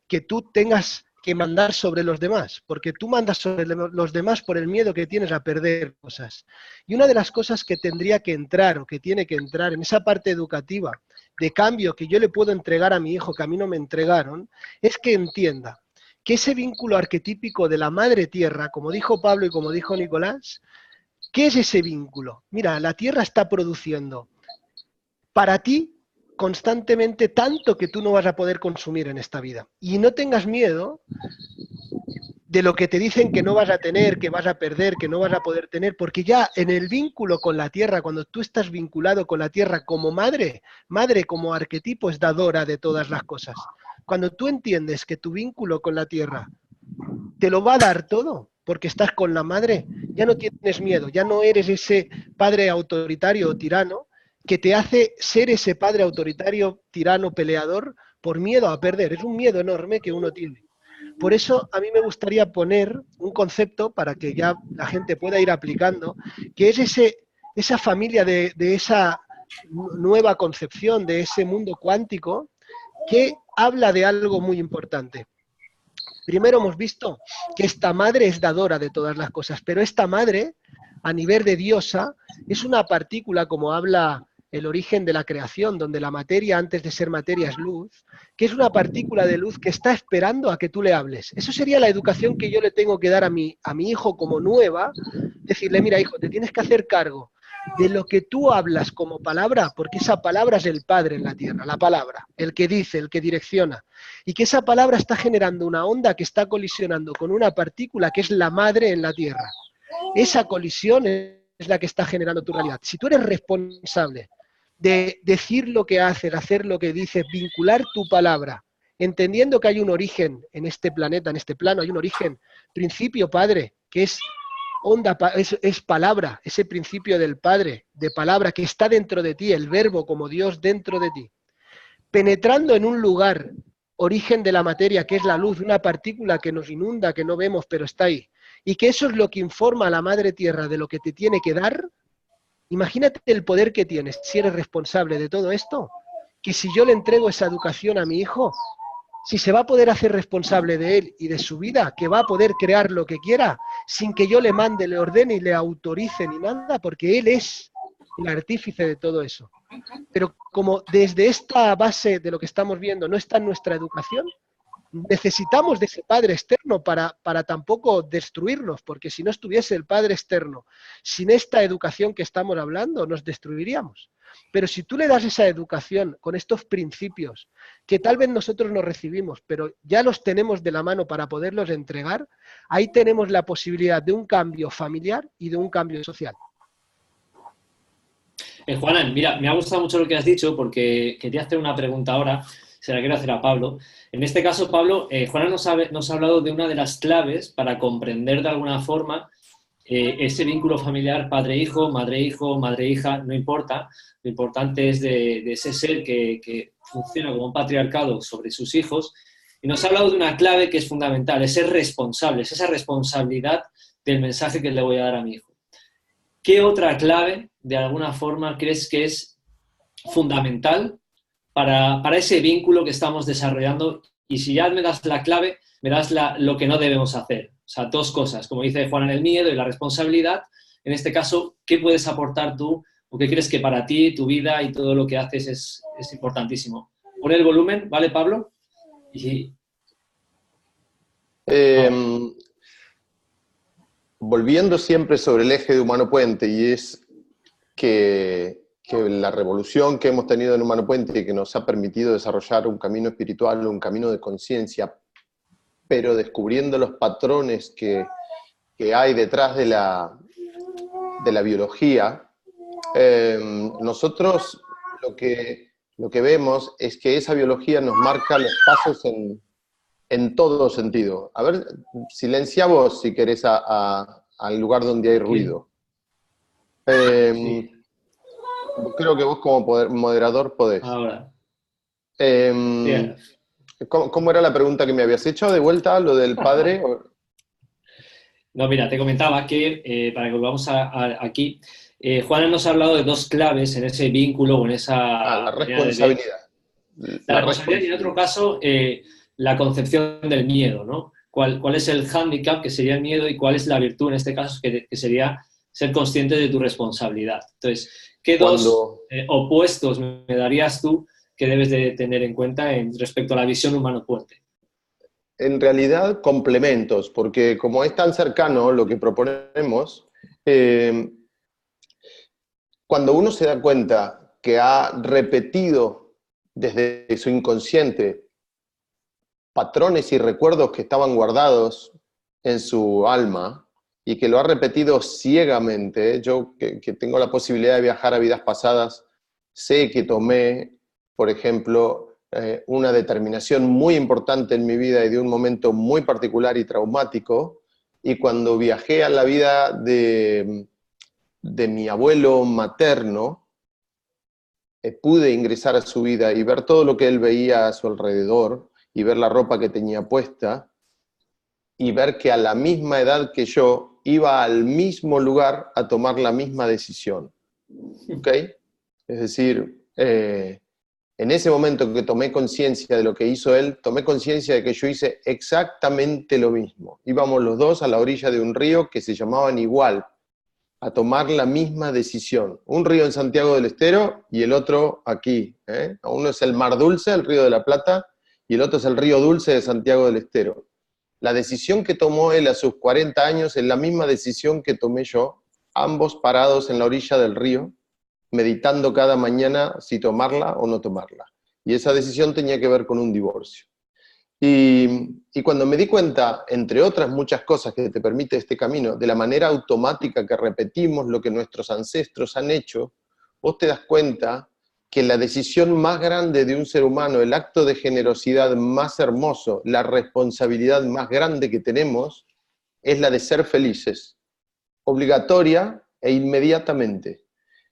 que tú tengas que mandar sobre los demás, porque tú mandas sobre los demás por el miedo que tienes a perder cosas. Y una de las cosas que tendría que entrar o que tiene que entrar en esa parte educativa de cambio que yo le puedo entregar a mi hijo que a mí no me entregaron, es que entienda que ese vínculo arquetípico de la madre tierra, como dijo Pablo y como dijo Nicolás, ¿qué es ese vínculo? Mira, la tierra está produciendo para ti constantemente tanto que tú no vas a poder consumir en esta vida. Y no tengas miedo de lo que te dicen que no vas a tener, que vas a perder, que no vas a poder tener, porque ya en el vínculo con la tierra, cuando tú estás vinculado con la tierra como madre como arquetipo es dadora de todas las cosas. Cuando tú entiendes que tu vínculo con la tierra te lo va a dar todo, porque estás con la madre, ya no tienes miedo, ya no eres ese padre autoritario o tirano, que te hace ser ese padre autoritario, tirano, peleador, por miedo a perder. Es un miedo enorme que uno tiene. Por eso a mí me gustaría poner un concepto para que ya la gente pueda ir aplicando, que es esa familia de esa nueva concepción, de ese mundo cuántico, que habla de algo muy importante. Primero hemos visto que esta madre es dadora de todas las cosas, pero esta madre, a nivel de diosa, es una partícula, como habla el origen de la creación, donde la materia antes de ser materia es luz, que es una partícula de luz que está esperando a que tú le hables. Eso sería la educación que yo le tengo que dar a mi hijo como nueva, decirle, mira hijo, te tienes que hacer cargo de lo que tú hablas como palabra, porque esa palabra es el Padre en la tierra, la palabra, el que dice, el que direcciona, y que esa palabra está generando una onda que está colisionando con una partícula que es la madre en la tierra. Esa colisión es la que está generando tu realidad. Si tú eres responsable de decir lo que haces, hacer lo que dices, vincular tu palabra, entendiendo que hay un origen en este planeta, en este plano, hay un origen, principio Padre, que es onda, es palabra, ese principio del Padre, de palabra que está dentro de ti, el verbo como Dios dentro de ti, penetrando en un lugar, origen de la materia, que es la luz, una partícula que nos inunda, que no vemos, pero está ahí, y que eso es lo que informa a la Madre Tierra de lo que te tiene que dar. Imagínate el poder que tienes si eres responsable de todo esto, que si yo le entrego esa educación a mi hijo, si se va a poder hacer responsable de él y de su vida, que va a poder crear lo que quiera, sin que yo le mande, le ordene y le autorice ni nada, porque él es el artífice de todo eso. Pero como desde esta base de lo que estamos viendo no está en nuestra educación, necesitamos de ese padre externo para tampoco destruirnos, porque si no estuviese el padre externo, sin esta educación que estamos hablando, nos destruiríamos. Pero si tú le das esa educación con estos principios, que tal vez nosotros no recibimos, pero ya los tenemos de la mano para poderlos entregar, ahí tenemos la posibilidad de un cambio familiar y de un cambio social. Juanan, mira, me ha gustado mucho lo que has dicho porque quería hacer una pregunta ahora, se la quiero hacer a Pablo. En este caso, Pablo, Juanan nos ha hablado de una de las claves para comprender de alguna forma ese vínculo familiar padre-hijo, madre-hija, no importa. Lo importante es de ese ser que funciona como un patriarcado sobre sus hijos. Y nos ha hablado de una clave que es fundamental, es ser responsable, es esa responsabilidad del mensaje que le voy a dar a mi hijo. ¿qué otra clave, de alguna forma, crees que es fundamental para ese vínculo que estamos desarrollando? Y si ya me das la clave, me das lo que no debemos hacer. O sea, dos cosas, como dice Juan, el miedo y la responsabilidad. En este caso, ¿qué puedes aportar tú o qué crees que para ti, tu vida y todo lo que haces es importantísimo? Pon el volumen, ¿vale, Pablo? Y... Volviendo siempre sobre el eje de Humano Puente, y es que la revolución que hemos tenido en Humano Puente y que nos ha permitido desarrollar un camino espiritual, un camino de conciencia, pero descubriendo los patrones que hay detrás de la biología, nosotros lo que vemos es que esa biología nos marca los pasos en todo sentido. A ver, silencia vos si querés al lugar donde hay ruido. Sí. Creo que vos como moderador podés. Ahora. ¿Cómo era la pregunta que me habías hecho? ¿De vuelta lo del padre? No, mira, te comentaba que, para que volvamos aquí, Juana nos ha hablado de dos claves en ese vínculo o en esa... la responsabilidad. La responsabilidad y en otro caso, la concepción del miedo, ¿no? ¿Cuál es el hándicap, que sería el miedo, y cuál es la virtud, en este caso, que sería ser consciente de tu responsabilidad? Entonces, ¿qué dos opuestos me darías tú que debes de tener en cuenta respecto a la visión Humano Puente? En realidad, complementos, porque como es tan cercano lo que proponemos, cuando uno se da cuenta que ha repetido desde su inconsciente patrones y recuerdos que estaban guardados en su alma y que lo ha repetido ciegamente, yo que tengo la posibilidad de viajar a vidas pasadas, sé que tomé, por ejemplo, una determinación muy importante en mi vida y de un momento muy particular y traumático, y cuando viajé a la vida de mi abuelo materno, pude ingresar a su vida y ver todo lo que él veía a su alrededor, y ver la ropa que tenía puesta, y ver que a la misma edad que yo iba al mismo lugar a tomar la misma decisión. ¿Ok? Es decir, en ese momento que tomé conciencia de lo que hizo él, tomé conciencia de que yo hice exactamente lo mismo. Íbamos los dos a la orilla de un río que se llamaban igual, a tomar la misma decisión. Un río en Santiago del Estero y el otro aquí. Uno es el Mar Dulce, el Río de la Plata, y el otro es el Río Dulce de Santiago del Estero. La decisión que tomó él a sus 40 años es la misma decisión que tomé yo, ambos parados en la orilla del río, meditando cada mañana si tomarla o no tomarla. Y esa decisión tenía que ver con un divorcio. Y cuando me di cuenta, entre otras muchas cosas que te permite este camino, de la manera automática que repetimos lo que nuestros ancestros han hecho, vos te das cuenta que la decisión más grande de un ser humano, el acto de generosidad más hermoso, la responsabilidad más grande que tenemos, es la de ser felices, obligatoria e inmediatamente.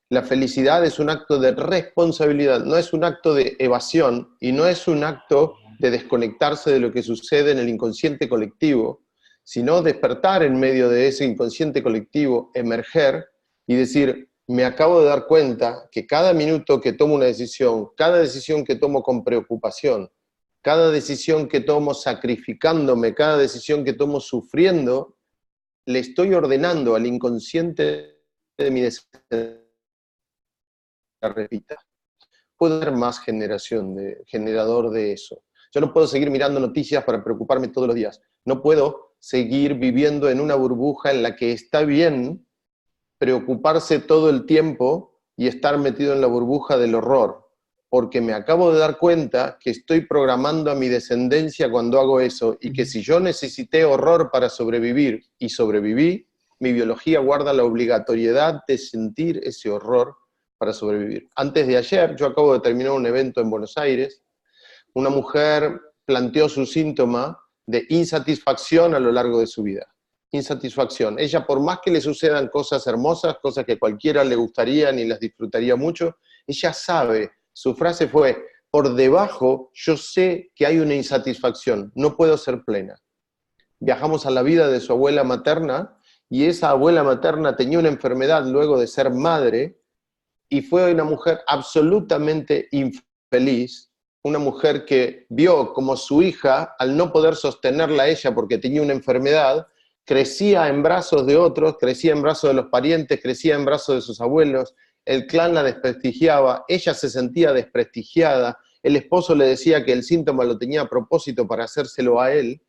La felicidad es un acto de responsabilidad, no es un acto de evasión y no es un acto de desconectarse de lo que sucede en el inconsciente colectivo, sino despertar en medio de ese inconsciente colectivo, emerger y decir, me acabo de dar cuenta que cada minuto que tomo una decisión, cada decisión que tomo con preocupación, cada decisión que tomo sacrificándome, cada decisión que tomo sufriendo, le estoy ordenando al inconsciente de mi descendencia que repita. Puedo ser más generador de eso. Yo no puedo seguir mirando noticias para preocuparme todos los días. No puedo seguir viviendo en una burbuja en la que está bien preocuparse todo el tiempo y estar metido en la burbuja del horror, porque me acabo de dar cuenta que estoy programando a mi descendencia cuando hago eso, y que si yo necesité horror para sobrevivir y sobreviví, mi biología guarda la obligatoriedad de sentir ese horror para sobrevivir. Antes de ayer, yo acabo de terminar un evento en Buenos Aires, una mujer planteó su síntoma de insatisfacción a lo largo de su vida. Insatisfacción. Ella, por más que le sucedan cosas hermosas, cosas que cualquiera le gustarían y las disfrutaría mucho, ella sabe, su frase fue, por debajo yo sé que hay una insatisfacción, no puedo ser plena. Viajamos a la vida de su abuela materna y esa abuela materna tenía una enfermedad luego de ser madre, y fue una mujer absolutamente infeliz, una mujer que vio como su hija, al no poder sostenerla a ella porque tenía una enfermedad, crecía en brazos de otros, crecía en brazos de los parientes, crecía en brazos de sus abuelos, el clan la desprestigiaba, ella se sentía desprestigiada, el esposo le decía que el síntoma lo tenía a propósito para hacérselo a él,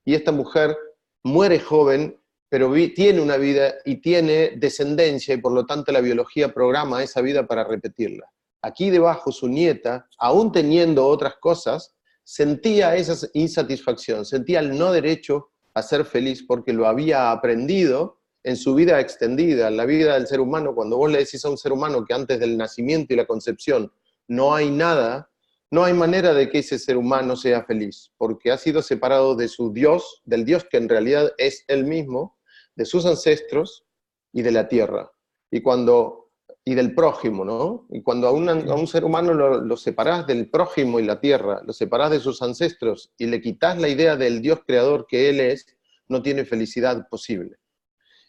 y esta mujer muere joven, pero tiene una vida y tiene descendencia, y por lo tanto la biología programa esa vida para repetirla. Aquí debajo su nieta, aún teniendo otras cosas, sentía esa insatisfacción, sentía el no derecho a ser feliz porque lo había aprendido en su vida extendida, en la vida del ser humano. Cuando vos le decís a un ser humano que antes del nacimiento y la concepción no hay nada, no hay manera de que ese ser humano sea feliz, porque ha sido separado de su Dios, del Dios que en realidad es él mismo, de sus ancestros y de la tierra, y del prójimo, ¿no? Y cuando a un ser humano lo separás del prójimo y la tierra, lo separás de sus ancestros y le quitas la idea del Dios creador que él es, no tiene felicidad posible.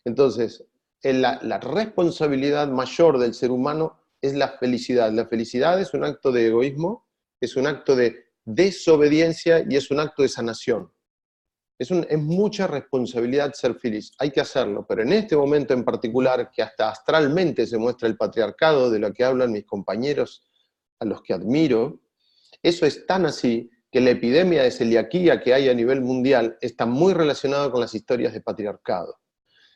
Entonces, la responsabilidad mayor del ser humano es la felicidad. La felicidad es un acto de egoísmo, es un acto de desobediencia y es un acto de sanación. Es mucha responsabilidad ser feliz, hay que hacerlo, pero en este momento en particular, que hasta astralmente se muestra el patriarcado de lo que hablan mis compañeros, a los que admiro, eso es tan así que la epidemia de celiaquía que hay a nivel mundial está muy relacionada con las historias de patriarcado,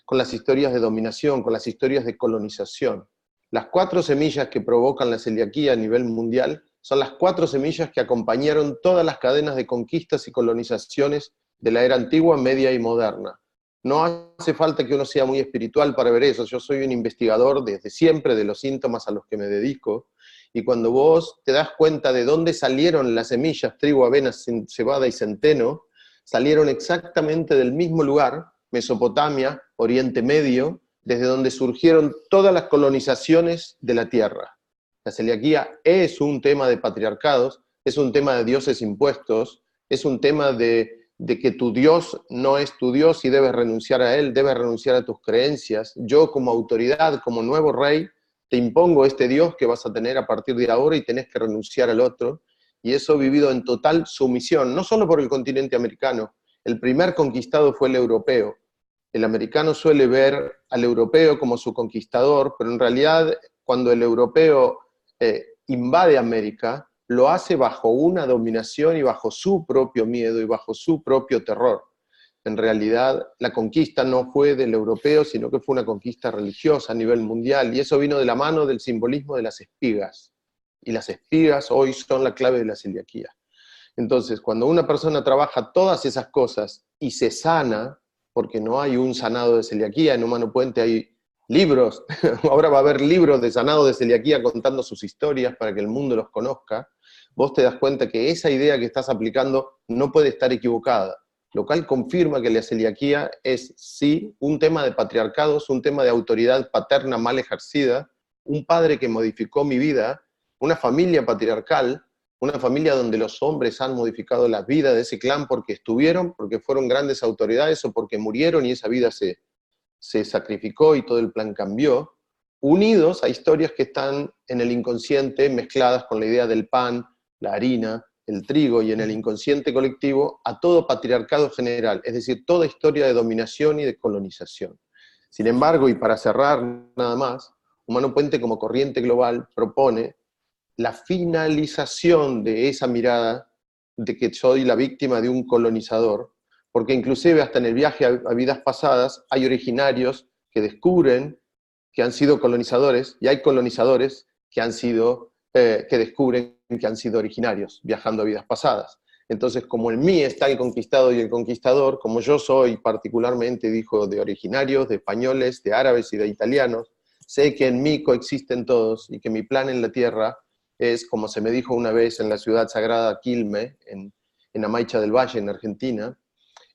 con las historias de dominación, con las historias de colonización. Las 4 semillas que provocan la celiaquía a nivel mundial son las 4 semillas que acompañaron todas las cadenas de conquistas y colonizaciones de la era antigua, media y moderna. No hace falta que uno sea muy espiritual para ver eso. Yo soy un investigador desde siempre de los síntomas a los que me dedico, y cuando vos te das cuenta de dónde salieron las semillas, trigo, avena, cebada y centeno, salieron exactamente del mismo lugar, Mesopotamia, Oriente Medio, desde donde surgieron todas las colonizaciones de la tierra. La celiaquía es un tema de patriarcados, es un tema de dioses impuestos, es un tema de que tu Dios no es tu Dios y debes renunciar a él, debes renunciar a tus creencias. Yo como autoridad, como nuevo rey, te impongo este Dios que vas a tener a partir de ahora y tenés que renunciar al otro. Y eso vivido en total sumisión, no solo por el continente americano. El primer conquistado fue el europeo. El americano suele ver al europeo como su conquistador, pero en realidad cuando el europeo invade América, lo hace bajo una dominación y bajo su propio miedo y bajo su propio terror. En realidad, la conquista no fue del europeo, sino que fue una conquista religiosa a nivel mundial, y eso vino de la mano del simbolismo de las espigas. Y las espigas hoy son la clave de la celiaquía. Entonces, cuando una persona trabaja todas esas cosas y se sana, porque no hay un sanado de celiaquía, en Humano Puente hay libros, ahora va a haber libros de sanado de celiaquía contando sus historias para que el mundo los conozca, vos te das cuenta que esa idea que estás aplicando no puede estar equivocada, lo cual confirma que la celiaquía es sí un tema de patriarcados, un tema de autoridad paterna mal ejercida, un padre que modificó mi vida, una familia patriarcal, una familia donde los hombres han modificado la vida de ese clan porque estuvieron, porque fueron grandes autoridades o porque murieron y esa vida se sacrificó y todo el plan cambió, unidos a historias que están en el inconsciente mezcladas con la idea del pan, la harina, el trigo, y en el inconsciente colectivo a todo patriarcado general, es decir, toda historia de dominación y de colonización. Sin embargo, y para cerrar nada más, Humano Puente como corriente global propone la finalización de esa mirada de que soy la víctima de un colonizador, porque inclusive hasta en el viaje a vidas pasadas hay originarios que descubren que han sido colonizadores, y hay colonizadores que descubren que han sido originarios, viajando a vidas pasadas. Entonces, como en mí está el conquistado y el conquistador, como yo soy particularmente hijo de originarios, de españoles, de árabes y de italianos, sé que en mí coexisten todos y que mi plan en la tierra es, como se me dijo una vez en la ciudad sagrada Quilmes, en Amaicha del Valle, en Argentina,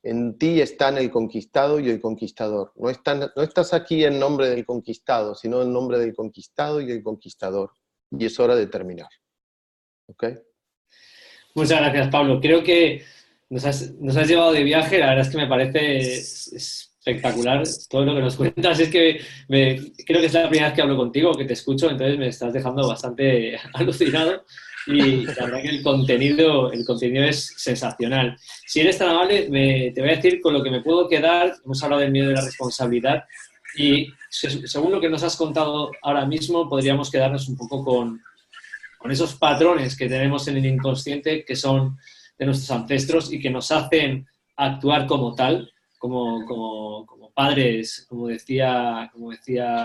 en ti están el conquistado y el conquistador. No estás aquí en nombre del conquistado, sino en nombre del conquistado y el conquistador. Y es hora de terminar. ¿Ok? Muchas gracias, Pablo. Creo que nos has llevado de viaje. La verdad es que me parece espectacular todo lo que nos cuentas. Es que creo que es la primera vez que hablo contigo, que te escucho, entonces me estás dejando bastante alucinado. Y la verdad que el contenido es sensacional. Si eres tan amable, te voy a decir con lo que me puedo quedar. Hemos hablado del miedo y la responsabilidad. Y según lo que nos has contado ahora mismo, podríamos quedarnos un poco con esos patrones que tenemos en el inconsciente, que son de nuestros ancestros y que nos hacen actuar como tal, como padres, como decía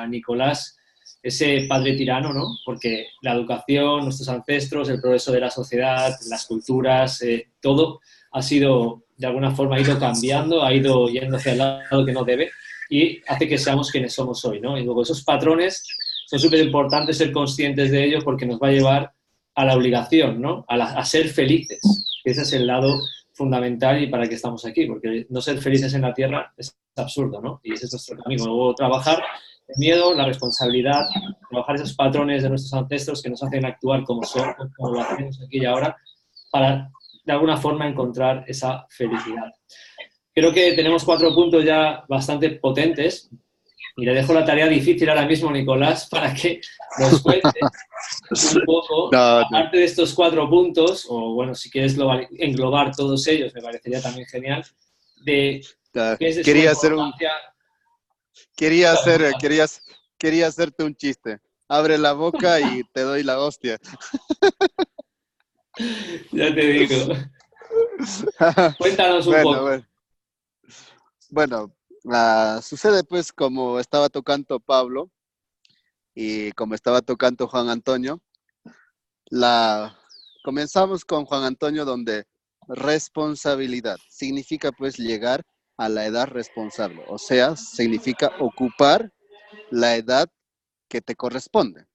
Nicolás, ese padre tirano, ¿no? Porque la educación, nuestros ancestros, el progreso de la sociedad, las culturas, todo ha sido, de alguna forma, ha ido cambiando, ha ido yendo hacia el lado que no debe y hace que seamos quienes somos hoy, ¿no? Y luego esos patrones son súper importantes ser conscientes de ellos porque nos va a llevar a la obligación, ¿no? A ser felices. Ese es el lado fundamental y para qué estamos aquí, porque no ser felices en la Tierra es absurdo, ¿no? Y ese es nuestro camino. Luego trabajar el miedo, la responsabilidad, trabajar esos patrones de nuestros ancestros que nos hacen actuar como son, como lo hacemos aquí y ahora, para de alguna forma encontrar esa felicidad. Creo que tenemos 4 puntos ya bastante potentes y le dejo la tarea difícil ahora mismo a Nicolás para que nos cuente un poco, aparte de estos 4 puntos, o bueno, si quieres englobar todos ellos, me parecería también genial, de qué es de Quería su importancia. quería hacerte un chiste. Abre la boca y te doy la hostia. Ya te digo. Cuéntanos un poco. Bueno, sucede pues como estaba tocando Pablo y como estaba tocando Juan Antonio, comenzamos con Juan Antonio donde responsabilidad significa pues llegar a la edad responsable, o sea, significa ocupar la edad que te corresponde.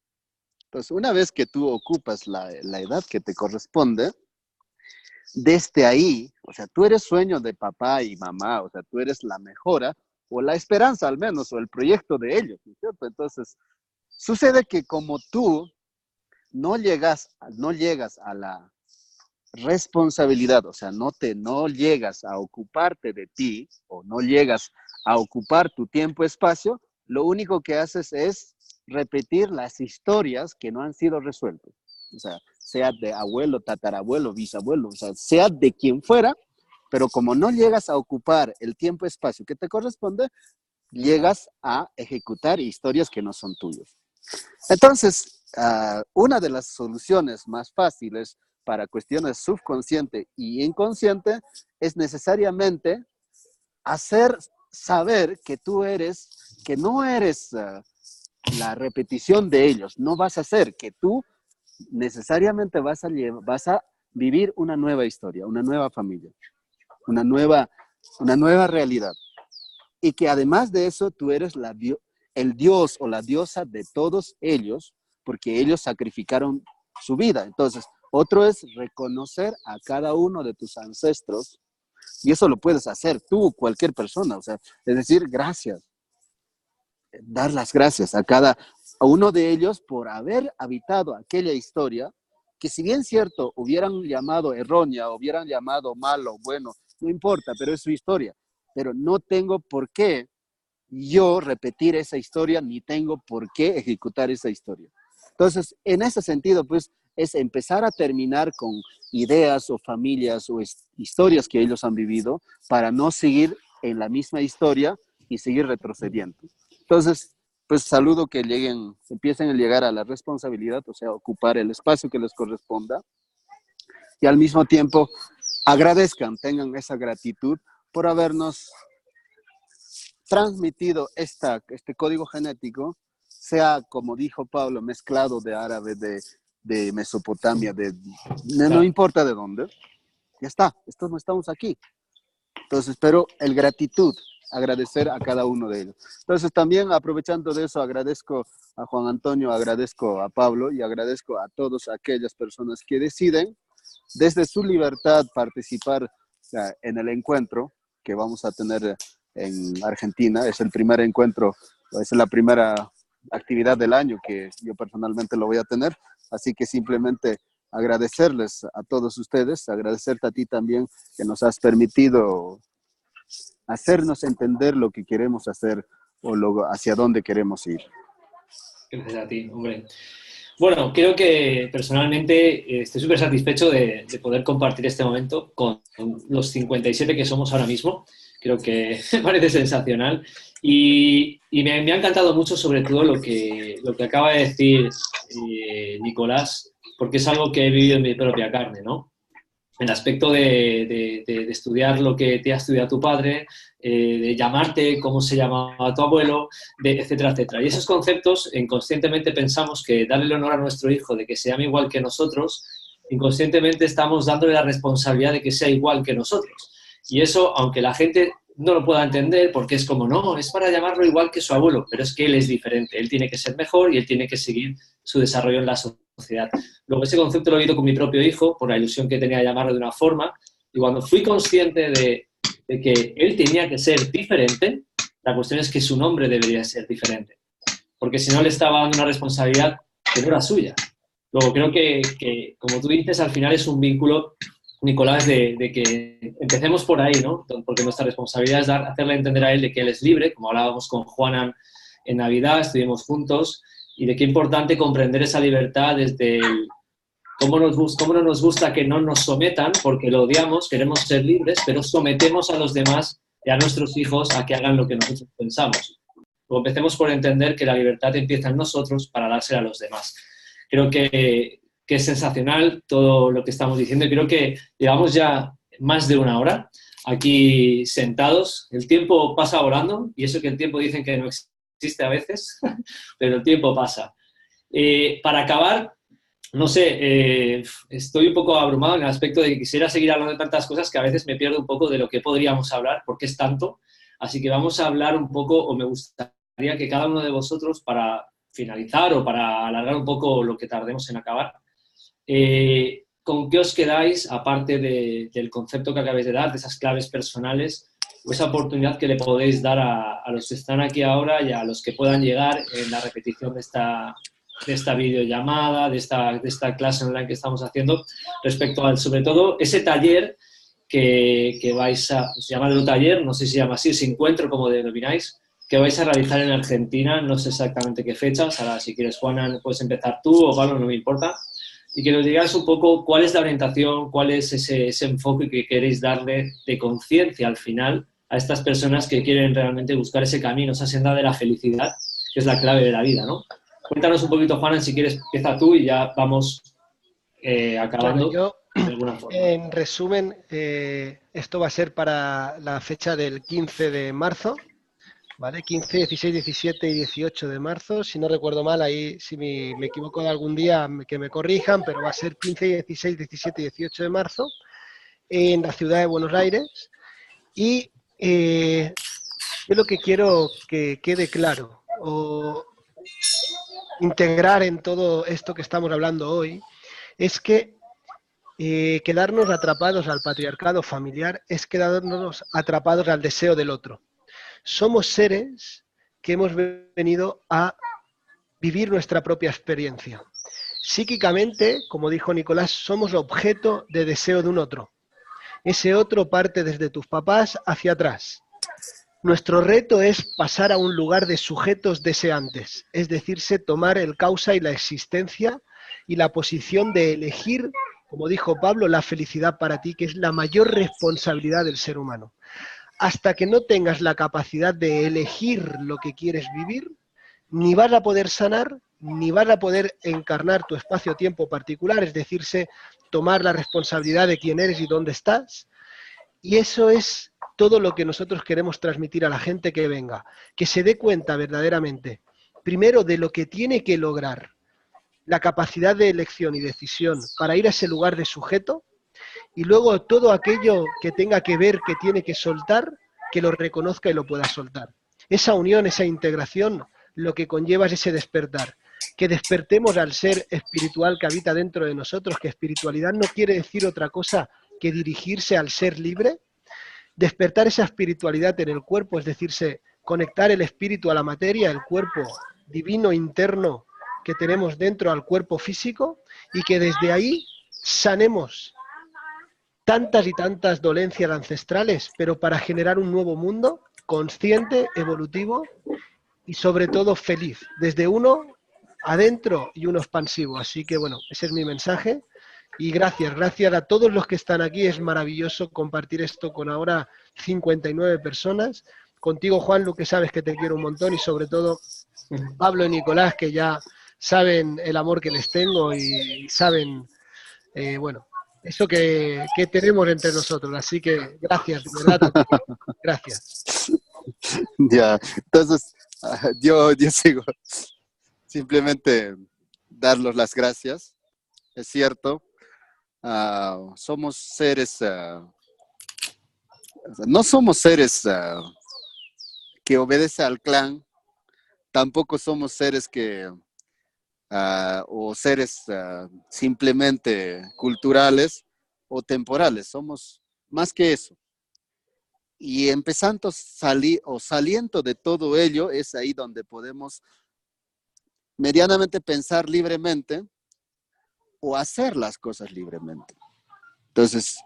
Entonces, una vez que tú ocupas la edad que te corresponde, desde ahí, o sea, tú eres sueño de papá y mamá, o sea, tú eres la mejora o la esperanza al menos, o el proyecto de ellos, ¿no es cierto? Entonces, sucede que como tú no llegas a la responsabilidad, o sea, no llegas a ocuparte de ti o no llegas a ocupar tu tiempo-espacio, lo único que haces es repetir las historias que no han sido resueltas. O sea de abuelo, tatarabuelo, bisabuelo, o sea de quien fuera, pero como no llegas a ocupar el tiempo-espacio que te corresponde, llegas a ejecutar historias que no son tuyas. Entonces, una de las soluciones más fáciles para cuestiones subconsciente y inconsciente es necesariamente hacer saber que que no eres la repetición de ellos, no vas a ser, que tú necesariamente vas a vivir una nueva historia, una nueva familia, una nueva realidad. Y que además de eso, tú eres el dios o la diosa de todos ellos, porque ellos sacrificaron su vida. Entonces, otro es reconocer a cada uno de tus ancestros, y eso lo puedes hacer tú, cualquier persona, o sea, es decir, gracias. Dar las gracias a uno de ellos por haber habitado aquella historia, que si bien cierto, hubieran llamado errónea, hubieran llamado malo, bueno, no importa, pero es su historia. Pero no tengo por qué yo repetir esa historia, ni tengo por qué ejecutar esa historia. Entonces, en ese sentido, pues, es empezar a terminar con ideas o familias o historias que ellos han vivido para no seguir en la misma historia y seguir retrocediendo. Entonces, pues saludo que empiecen a llegar a la responsabilidad, o sea, ocupar el espacio que les corresponda y al mismo tiempo agradezcan, tengan esa gratitud por habernos transmitido este código genético, sea, como dijo Pablo, mezclado de árabe, de Mesopotamia, no importa de dónde, ya está, estamos aquí. Entonces, pero agradecer a cada uno de ellos. Entonces, también aprovechando de eso, agradezco a Juan Antonio, agradezco a Pablo y agradezco a todas aquellas personas que deciden desde su libertad participar en el encuentro que vamos a tener en Argentina. Es el primer encuentro, es la primera actividad del año que yo personalmente lo voy a tener. Así que simplemente agradecerles a todos ustedes, agradecerte a ti también que nos has permitido hacernos entender lo que queremos hacer o hacia dónde queremos ir. Gracias a ti, hombre. Bueno, creo que personalmente estoy súper satisfecho de poder compartir este momento con los 57 que somos ahora mismo. Creo que me parece sensacional. Y me ha encantado mucho sobre todo lo que acaba de decir Nicolás, porque es algo que he vivido en mi propia carne, ¿no? El aspecto de estudiar lo que te ha estudiado tu padre, de llamarte cómo se llamaba tu abuelo, etcétera, etcétera. Y esos conceptos, inconscientemente pensamos que darle el honor a nuestro hijo de que se llame igual que nosotros, inconscientemente estamos dándole la responsabilidad de que sea igual que nosotros. Y eso, aunque la gente no lo pueda entender, porque es como, no, es para llamarlo igual que su abuelo, pero es que él es diferente, él tiene que ser mejor y él tiene que seguir su desarrollo en la sociedad. Luego, ese concepto lo he vivido con mi propio hijo, por la ilusión que tenía de llamarlo de una forma, y cuando fui consciente de que él tenía que ser diferente, la cuestión es que su nombre debería ser diferente, porque si no le estaba dando una responsabilidad que no era suya. Luego, creo que como tú dices, al final es un vínculo, Nicolás, de que empecemos por ahí, ¿no? Porque nuestra responsabilidad es hacerle entender a él de que él es libre, como hablábamos con Juanan en Navidad, estuvimos juntos, y de qué importante comprender esa libertad desde cómo no nos gusta que no nos sometan, porque lo odiamos, queremos ser libres, pero sometemos a los demás y a nuestros hijos a que hagan lo que nosotros pensamos. Luego empecemos por entender que la libertad empieza en nosotros para dársela a los demás. Creo que es sensacional todo lo que estamos diciendo y creo que llevamos ya más de una hora aquí sentados. El tiempo pasa volando y eso que el tiempo dicen que no existe a veces, pero el tiempo pasa. Para acabar, no sé, estoy un poco abrumado en el aspecto de que quisiera seguir hablando de tantas cosas que a veces me pierdo un poco de lo que podríamos hablar, porque es tanto. Así que vamos a hablar un poco, o me gustaría que cada uno de vosotros, para finalizar o para alargar un poco lo que tardemos en acabar, ¿con qué os quedáis, aparte del concepto que acabáis de dar, de esas claves personales, o esa oportunidad que le podéis dar a los que están aquí ahora y a los que puedan llegar en la repetición de esta videollamada, de esta clase online que estamos haciendo, respecto al, sobre todo, ese taller que vais a, se llama el taller, no sé si se llama así, ese encuentro, como denomináis, que vais a realizar en Argentina, no sé exactamente qué fechas, ahora si quieres, Juana, puedes empezar tú o Pablo, no me importa, y que nos digáis un poco cuál es la orientación, cuál es ese enfoque que queréis darle de conciencia al final a estas personas que quieren realmente buscar ese camino, esa senda de la felicidad, que es la clave de la vida, ¿no? Cuéntanos un poquito, Juana, si quieres, empieza tú y ya vamos acabando. Bueno, de alguna forma. En resumen, esto va a ser para la fecha del 15 de marzo, ¿vale? 15, 16, 17 y 18 de marzo. Si no recuerdo mal, ahí si me equivoco de algún día que me corrijan, pero va a ser 15, 16, 17 y 18 de marzo en la ciudad de Buenos Aires. Y yo lo que quiero que quede claro o integrar en todo esto que estamos hablando hoy es que quedarnos atrapados al patriarcado familiar es quedarnos atrapados al deseo del otro. Somos seres que hemos venido a vivir nuestra propia experiencia. Psíquicamente, como dijo Nicolás, somos objeto de deseo de un otro. Ese otro parte desde tus papás hacia atrás. Nuestro reto es pasar a un lugar de sujetos deseantes, es decirse, tomar el causa y la existencia y la posición de elegir, como dijo Pablo, la felicidad para ti, que es la mayor responsabilidad del ser humano. Hasta que no tengas la capacidad de elegir lo que quieres vivir, ni vas a poder sanar, ni vas a poder encarnar tu espacio-tiempo particular, es decirse, tomar la responsabilidad de quién eres y dónde estás. Y eso es todo lo que nosotros queremos transmitir a la gente que venga, que se dé cuenta verdaderamente, primero, de lo que tiene que lograr, la capacidad de elección y decisión para ir a ese lugar de sujeto, y luego todo aquello que tenga que ver, que tiene que soltar, que lo reconozca y lo pueda soltar. Esa unión, esa integración, lo que conlleva es ese despertar. Que despertemos al ser espiritual que habita dentro de nosotros, que espiritualidad no quiere decir otra cosa que dirigirse al ser libre. Despertar esa espiritualidad en el cuerpo, es decirse, conectar el espíritu a la materia, el cuerpo divino interno que tenemos dentro al cuerpo físico, y que desde ahí sanemos tantas y tantas dolencias ancestrales, pero para generar un nuevo mundo consciente, evolutivo y sobre todo feliz, desde uno adentro y uno expansivo. Así que bueno, ese es mi mensaje y gracias a todos los que están aquí. Es maravilloso compartir esto con ahora 59 personas. Contigo, Juan, lo que sabes que te quiero un montón y sobre todo Pablo y Nicolás, que ya saben el amor que les tengo y saben, bueno, eso que tenemos entre nosotros. Así que gracias, de verdad, gracias. Ya, entonces yo sigo. Simplemente darles las gracias. Es cierto, somos seres, no somos seres que obedecen al clan, tampoco somos seres que, o seres simplemente culturales o temporales, somos más que eso. Y empezando saliendo de todo ello, es ahí donde podemos medianamente pensar libremente o hacer las cosas libremente. Entonces,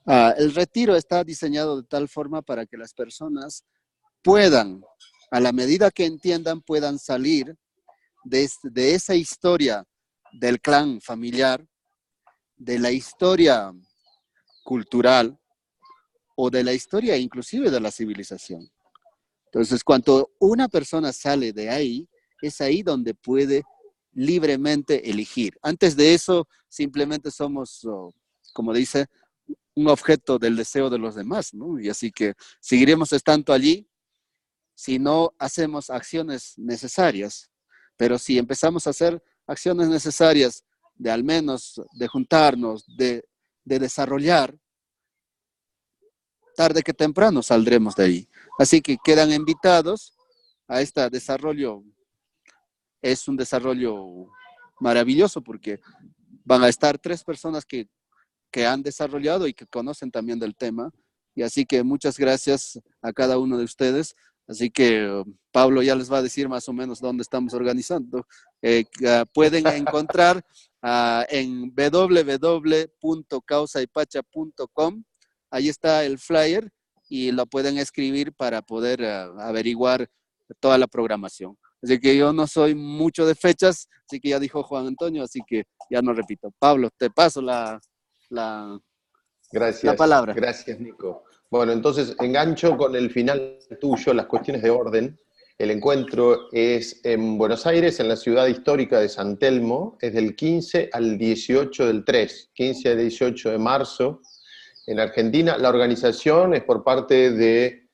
el retiro está diseñado de tal forma para que las personas puedan, a la medida que entiendan, puedan salir de esa historia del clan familiar, de la historia cultural o de la historia inclusive de la civilización. Entonces, cuando una persona sale de ahí, es ahí donde puede libremente elegir. Antes de eso, simplemente somos, como dice, un objeto del deseo de los demás, ¿no? Y así que seguiremos estando allí si no hacemos acciones necesarias. Pero si empezamos a hacer acciones necesarias de al menos de juntarnos, de desarrollar, tarde que temprano saldremos de ahí. Así que quedan invitados a este desarrollo. Es un desarrollo maravilloso porque van a estar 3 personas que han desarrollado y que conocen también del tema. Y así que muchas gracias a cada uno de ustedes. Así que Pablo ya les va a decir más o menos dónde estamos organizando. Pueden encontrar en www.causaypacha.com. Ahí está el flyer y lo pueden escribir para poder averiguar toda la programación. Así que yo no soy mucho de fechas, así que ya dijo Juan Antonio, así que ya no repito. Pablo, te paso la palabra. Gracias, Nico. Bueno, entonces engancho con el final tuyo, las cuestiones de orden. El encuentro es en Buenos Aires, en la ciudad histórica de San Telmo, es del 15 al 18 del 3, 15 al 18 de marzo, en Argentina. La organización es por parte de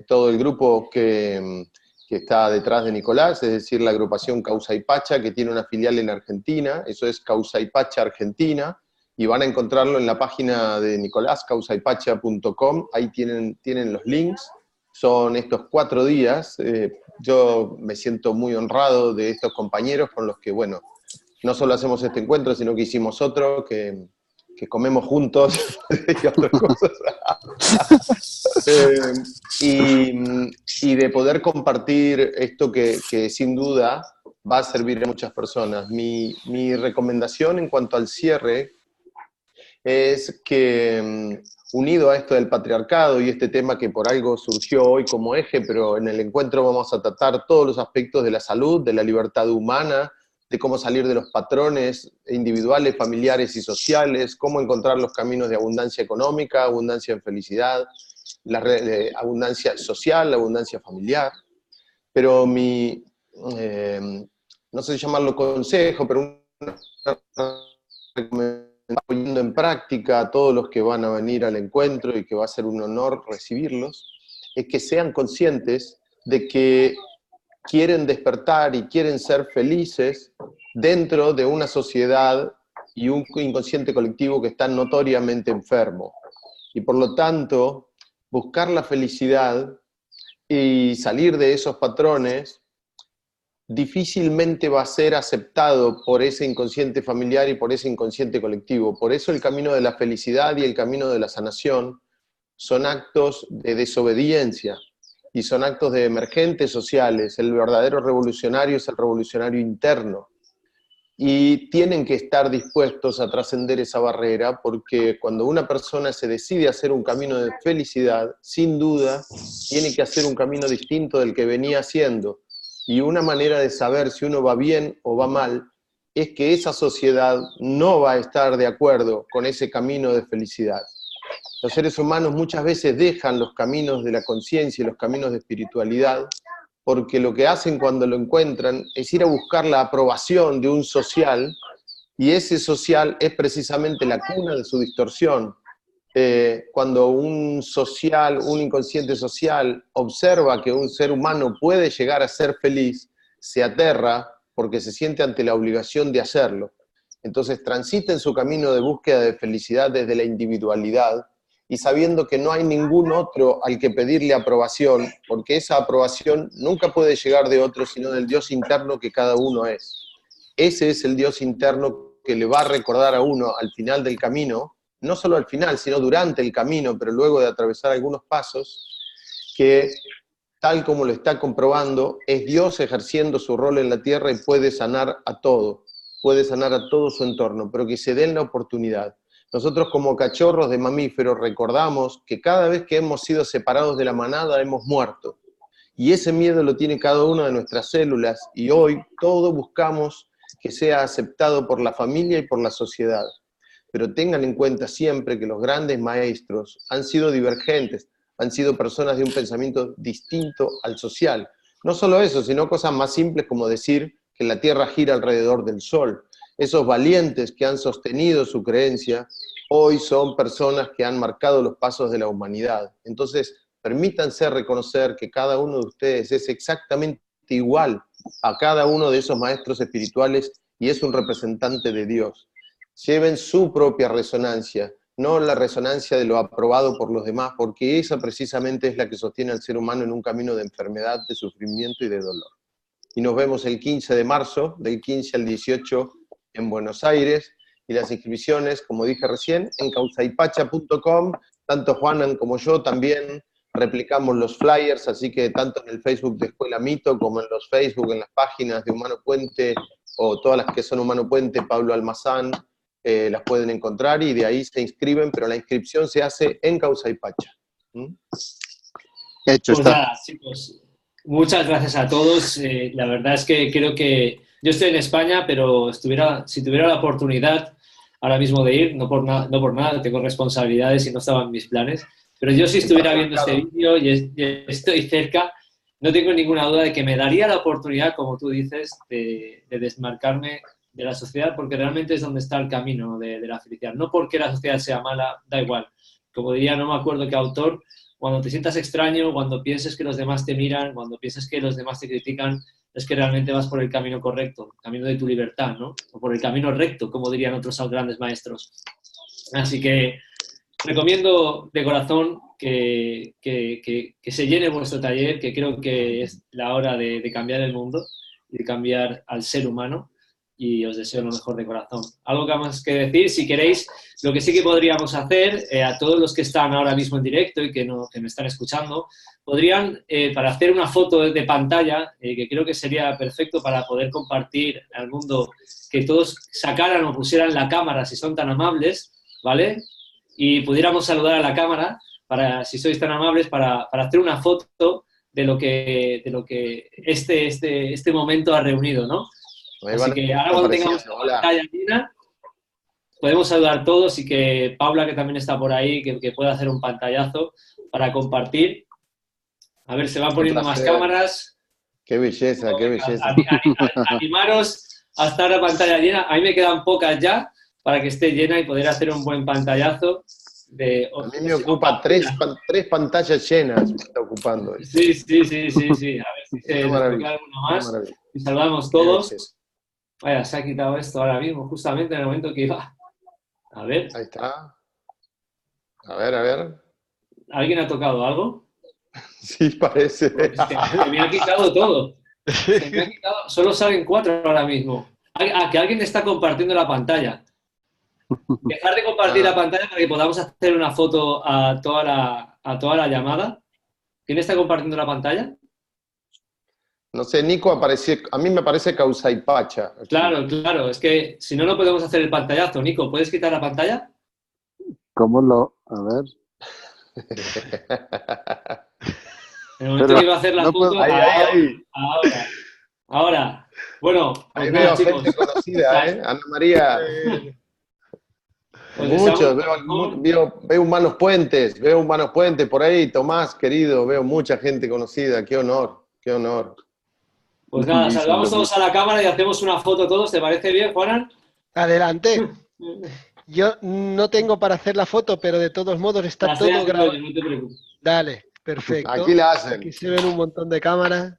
todo el grupo que está detrás de Nicolás, es decir, la agrupación Causaypacha, que tiene una filial en Argentina, eso es Causaypacha Argentina, y van a encontrarlo en la página de Nicolás, causaypacha.com, ahí tienen los links. Son estos 4 días, yo me siento muy honrado de estos compañeros con los que, bueno, no solo hacemos este encuentro, sino que hicimos otro, que comemos juntos y otras cosas. Y de poder compartir esto que sin duda va a servir a muchas personas. Mi recomendación en cuanto al cierre es que, unido a esto del patriarcado y este tema que por algo surgió hoy como eje, pero en el encuentro vamos a tratar todos los aspectos de la salud, de la libertad humana, de cómo salir de los patrones individuales, familiares y sociales, cómo encontrar los caminos de abundancia económica, abundancia en felicidad, abundancia social, abundancia familiar. Pero no sé llamarlo consejo, pero poniendo en práctica a todos los que van a venir al encuentro y que va a ser un honor recibirlos, es que sean conscientes de que quieren despertar y quieren ser felices dentro de una sociedad y un inconsciente colectivo que está notoriamente enfermo. Y por lo tanto, buscar la felicidad y salir de esos patrones difícilmente va a ser aceptado por ese inconsciente familiar y por ese inconsciente colectivo. Por eso el camino de la felicidad y el camino de la sanación son actos de desobediencia y son actos de emergentes sociales. El verdadero revolucionario es el revolucionario interno. y tienen que estar dispuestos a trascender esa barrera, porque cuando una persona se decide a hacer un camino de felicidad, sin duda, tiene que hacer un camino distinto del que venía haciendo. Y una manera de saber si uno va bien o va mal es que esa sociedad no va a estar de acuerdo con ese camino de felicidad. Los seres humanos muchas veces dejan los caminos de la conciencia y los caminos de espiritualidad, porque lo que hacen cuando lo encuentran es ir a buscar la aprobación de un social, y ese social es precisamente la cuna de su distorsión. Cuando un inconsciente social, observa que un ser humano puede llegar a ser feliz, se aterra porque se siente ante la obligación de hacerlo. Entonces transita en su camino de búsqueda de felicidad desde la individualidad, y sabiendo que no hay ningún otro al que pedirle aprobación, porque esa aprobación nunca puede llegar de otro, sino del Dios interno que cada uno es. Ese es el Dios interno que le va a recordar a uno al final del camino, no solo al final, sino durante el camino, pero luego de atravesar algunos pasos, que tal como lo está comprobando, es Dios ejerciendo su rol en la tierra y puede sanar a todo su entorno, pero que se den la oportunidad. Nosotros como cachorros de mamíferos recordamos que cada vez que hemos sido separados de la manada hemos muerto. Y ese miedo lo tiene cada una de nuestras células, y hoy todos buscamos que sea aceptado por la familia y por la sociedad. Pero tengan en cuenta siempre que los grandes maestros han sido divergentes, han sido personas de un pensamiento distinto al social. No solo eso, sino cosas más simples como decir que la Tierra gira alrededor del Sol. Esos valientes que han sostenido su creencia, hoy son personas que han marcado los pasos de la humanidad. Entonces, permítanse reconocer que cada uno de ustedes es exactamente igual a cada uno de esos maestros espirituales y es un representante de Dios. Lleven su propia resonancia, no la resonancia de lo aprobado por los demás, porque esa precisamente es la que sostiene al ser humano en un camino de enfermedad, de sufrimiento y de dolor. Y nos vemos el 15 de marzo, del 15 al 18 en Buenos Aires, y las inscripciones, como dije recién, en causaypacha.com. Tanto Juanan como yo también replicamos los flyers, así que tanto en el Facebook de Escuela Mito, como en los Facebook, en las páginas de Humano Puente, o todas las que son Humano Puente, Pablo Almazán, las pueden encontrar, y de ahí se inscriben, pero la inscripción se hace en Causaypacha. Hecho Pues está. nada, chicos, muchas gracias a todos. La verdad es que creo que yo estoy en España, pero si tuviera la oportunidad ahora mismo de ir, no por nada, tengo responsabilidades y no estaban en mis planes, pero yo si estuviera viendo este vídeo y estoy cerca, no tengo ninguna duda de que me daría la oportunidad, como tú dices, de desmarcarme de la sociedad, porque realmente es donde está el camino de la felicidad. No porque la sociedad sea mala, da igual. Como diría, no me acuerdo qué autor, cuando te sientas extraño, cuando pienses que los demás te miran, cuando pienses que los demás te critican, es que realmente vas por el camino correcto, el camino de tu libertad, ¿no? O por el camino recto, como dirían otros grandes maestros. Así que recomiendo de corazón que se llene vuestro taller, que creo que es la hora de cambiar el mundo y de cambiar al ser humano, y os deseo lo mejor de corazón. Algo que más que decir, si queréis, lo que sí que podríamos hacer, a todos los que están ahora mismo en directo y que me están escuchando, podrían, para hacer una foto de pantalla, que creo que sería perfecto para poder compartir al mundo, que todos sacaran o pusieran la cámara, si son tan amables, ¿vale? Y pudiéramos saludar a la cámara, si sois tan amables, para hacer una foto de lo que este momento ha reunido, ¿no? Así que ahora cuando tengamos la pantalla llena, podemos saludar todos, y que Paula, que también está por ahí, que pueda hacer un pantallazo para compartir. A ver, se van poniendo más cámaras. Qué belleza, qué belleza. Animaros a estar la pantalla llena. A mí me quedan pocas ya para que esté llena y poder hacer un buen pantallazo. A mí me ocupa tres pantallas llenas, me está ocupando. Sí. A ver si se desbloquea alguna más. Y saludamos todos. Vaya, se ha quitado esto ahora mismo, justamente en el momento que iba. A ver. Ahí está. A ver. ¿Alguien ha tocado algo? Sí, parece. Se me ha quitado todo. Solo salen 4 ahora mismo. Que alguien está compartiendo la pantalla. Dejar de compartir la pantalla para que podamos hacer una foto a toda la llamada. ¿Quién está compartiendo la pantalla? No sé, Nico apareció, a mí me parece Causaypacha. Claro, claro, es que si no, no podemos hacer el pantallazo. Nico, ¿puedes quitar la pantalla? ¿Cómo lo...? A ver. En el momento Pero que iba a hacer la no foto, puedo- ahora. Bueno, pues Ahí nada, veo chicos. gente conocida, ¿eh? Ana María. Pues Muchos, deseamos lo mejor. veo Humanos Puentes por ahí, Tomás, querido, veo mucha gente conocida, qué honor, qué honor. Pues nada, Listo, saludamos todos a la cámara y hacemos una foto todos. ¿Te parece bien, Juanan? Adelante. Yo no tengo para hacer la foto, pero de todos modos está La estoy todo haciendo grabado. yo, no te preocupes. Dale, perfecto. Aquí la hacen. Aquí se ven un montón de cámaras.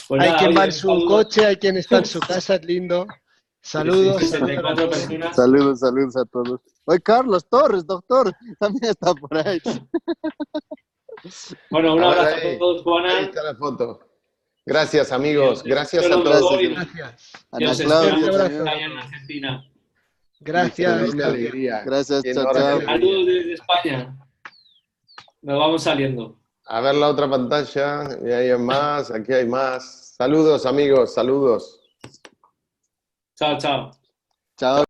Pues Hay nada, quien oye, va en un su saludo. coche, hay quien está en su casa, es lindo. Saludos. Sí, 64 personas. Saludos, saludos a todos. Oye, Carlos Torres, doctor, también está por ahí. Bueno, un A ver, abrazo ahí. a todos, Ahí Juanan. está la foto. Gracias, amigos. Gracias a Lo todos. mejor y Gracias. que Ana os Claudia esperamos también. allá en Argentina. Gracias. Enorme alegría. Gracias, chao, Enorme chao. alegría. Saludos desde España. Nos vamos saliendo. A ver la otra pantalla. Y ahí hay más, aquí hay más. Saludos, amigos, saludos. Chao, chao. Chao.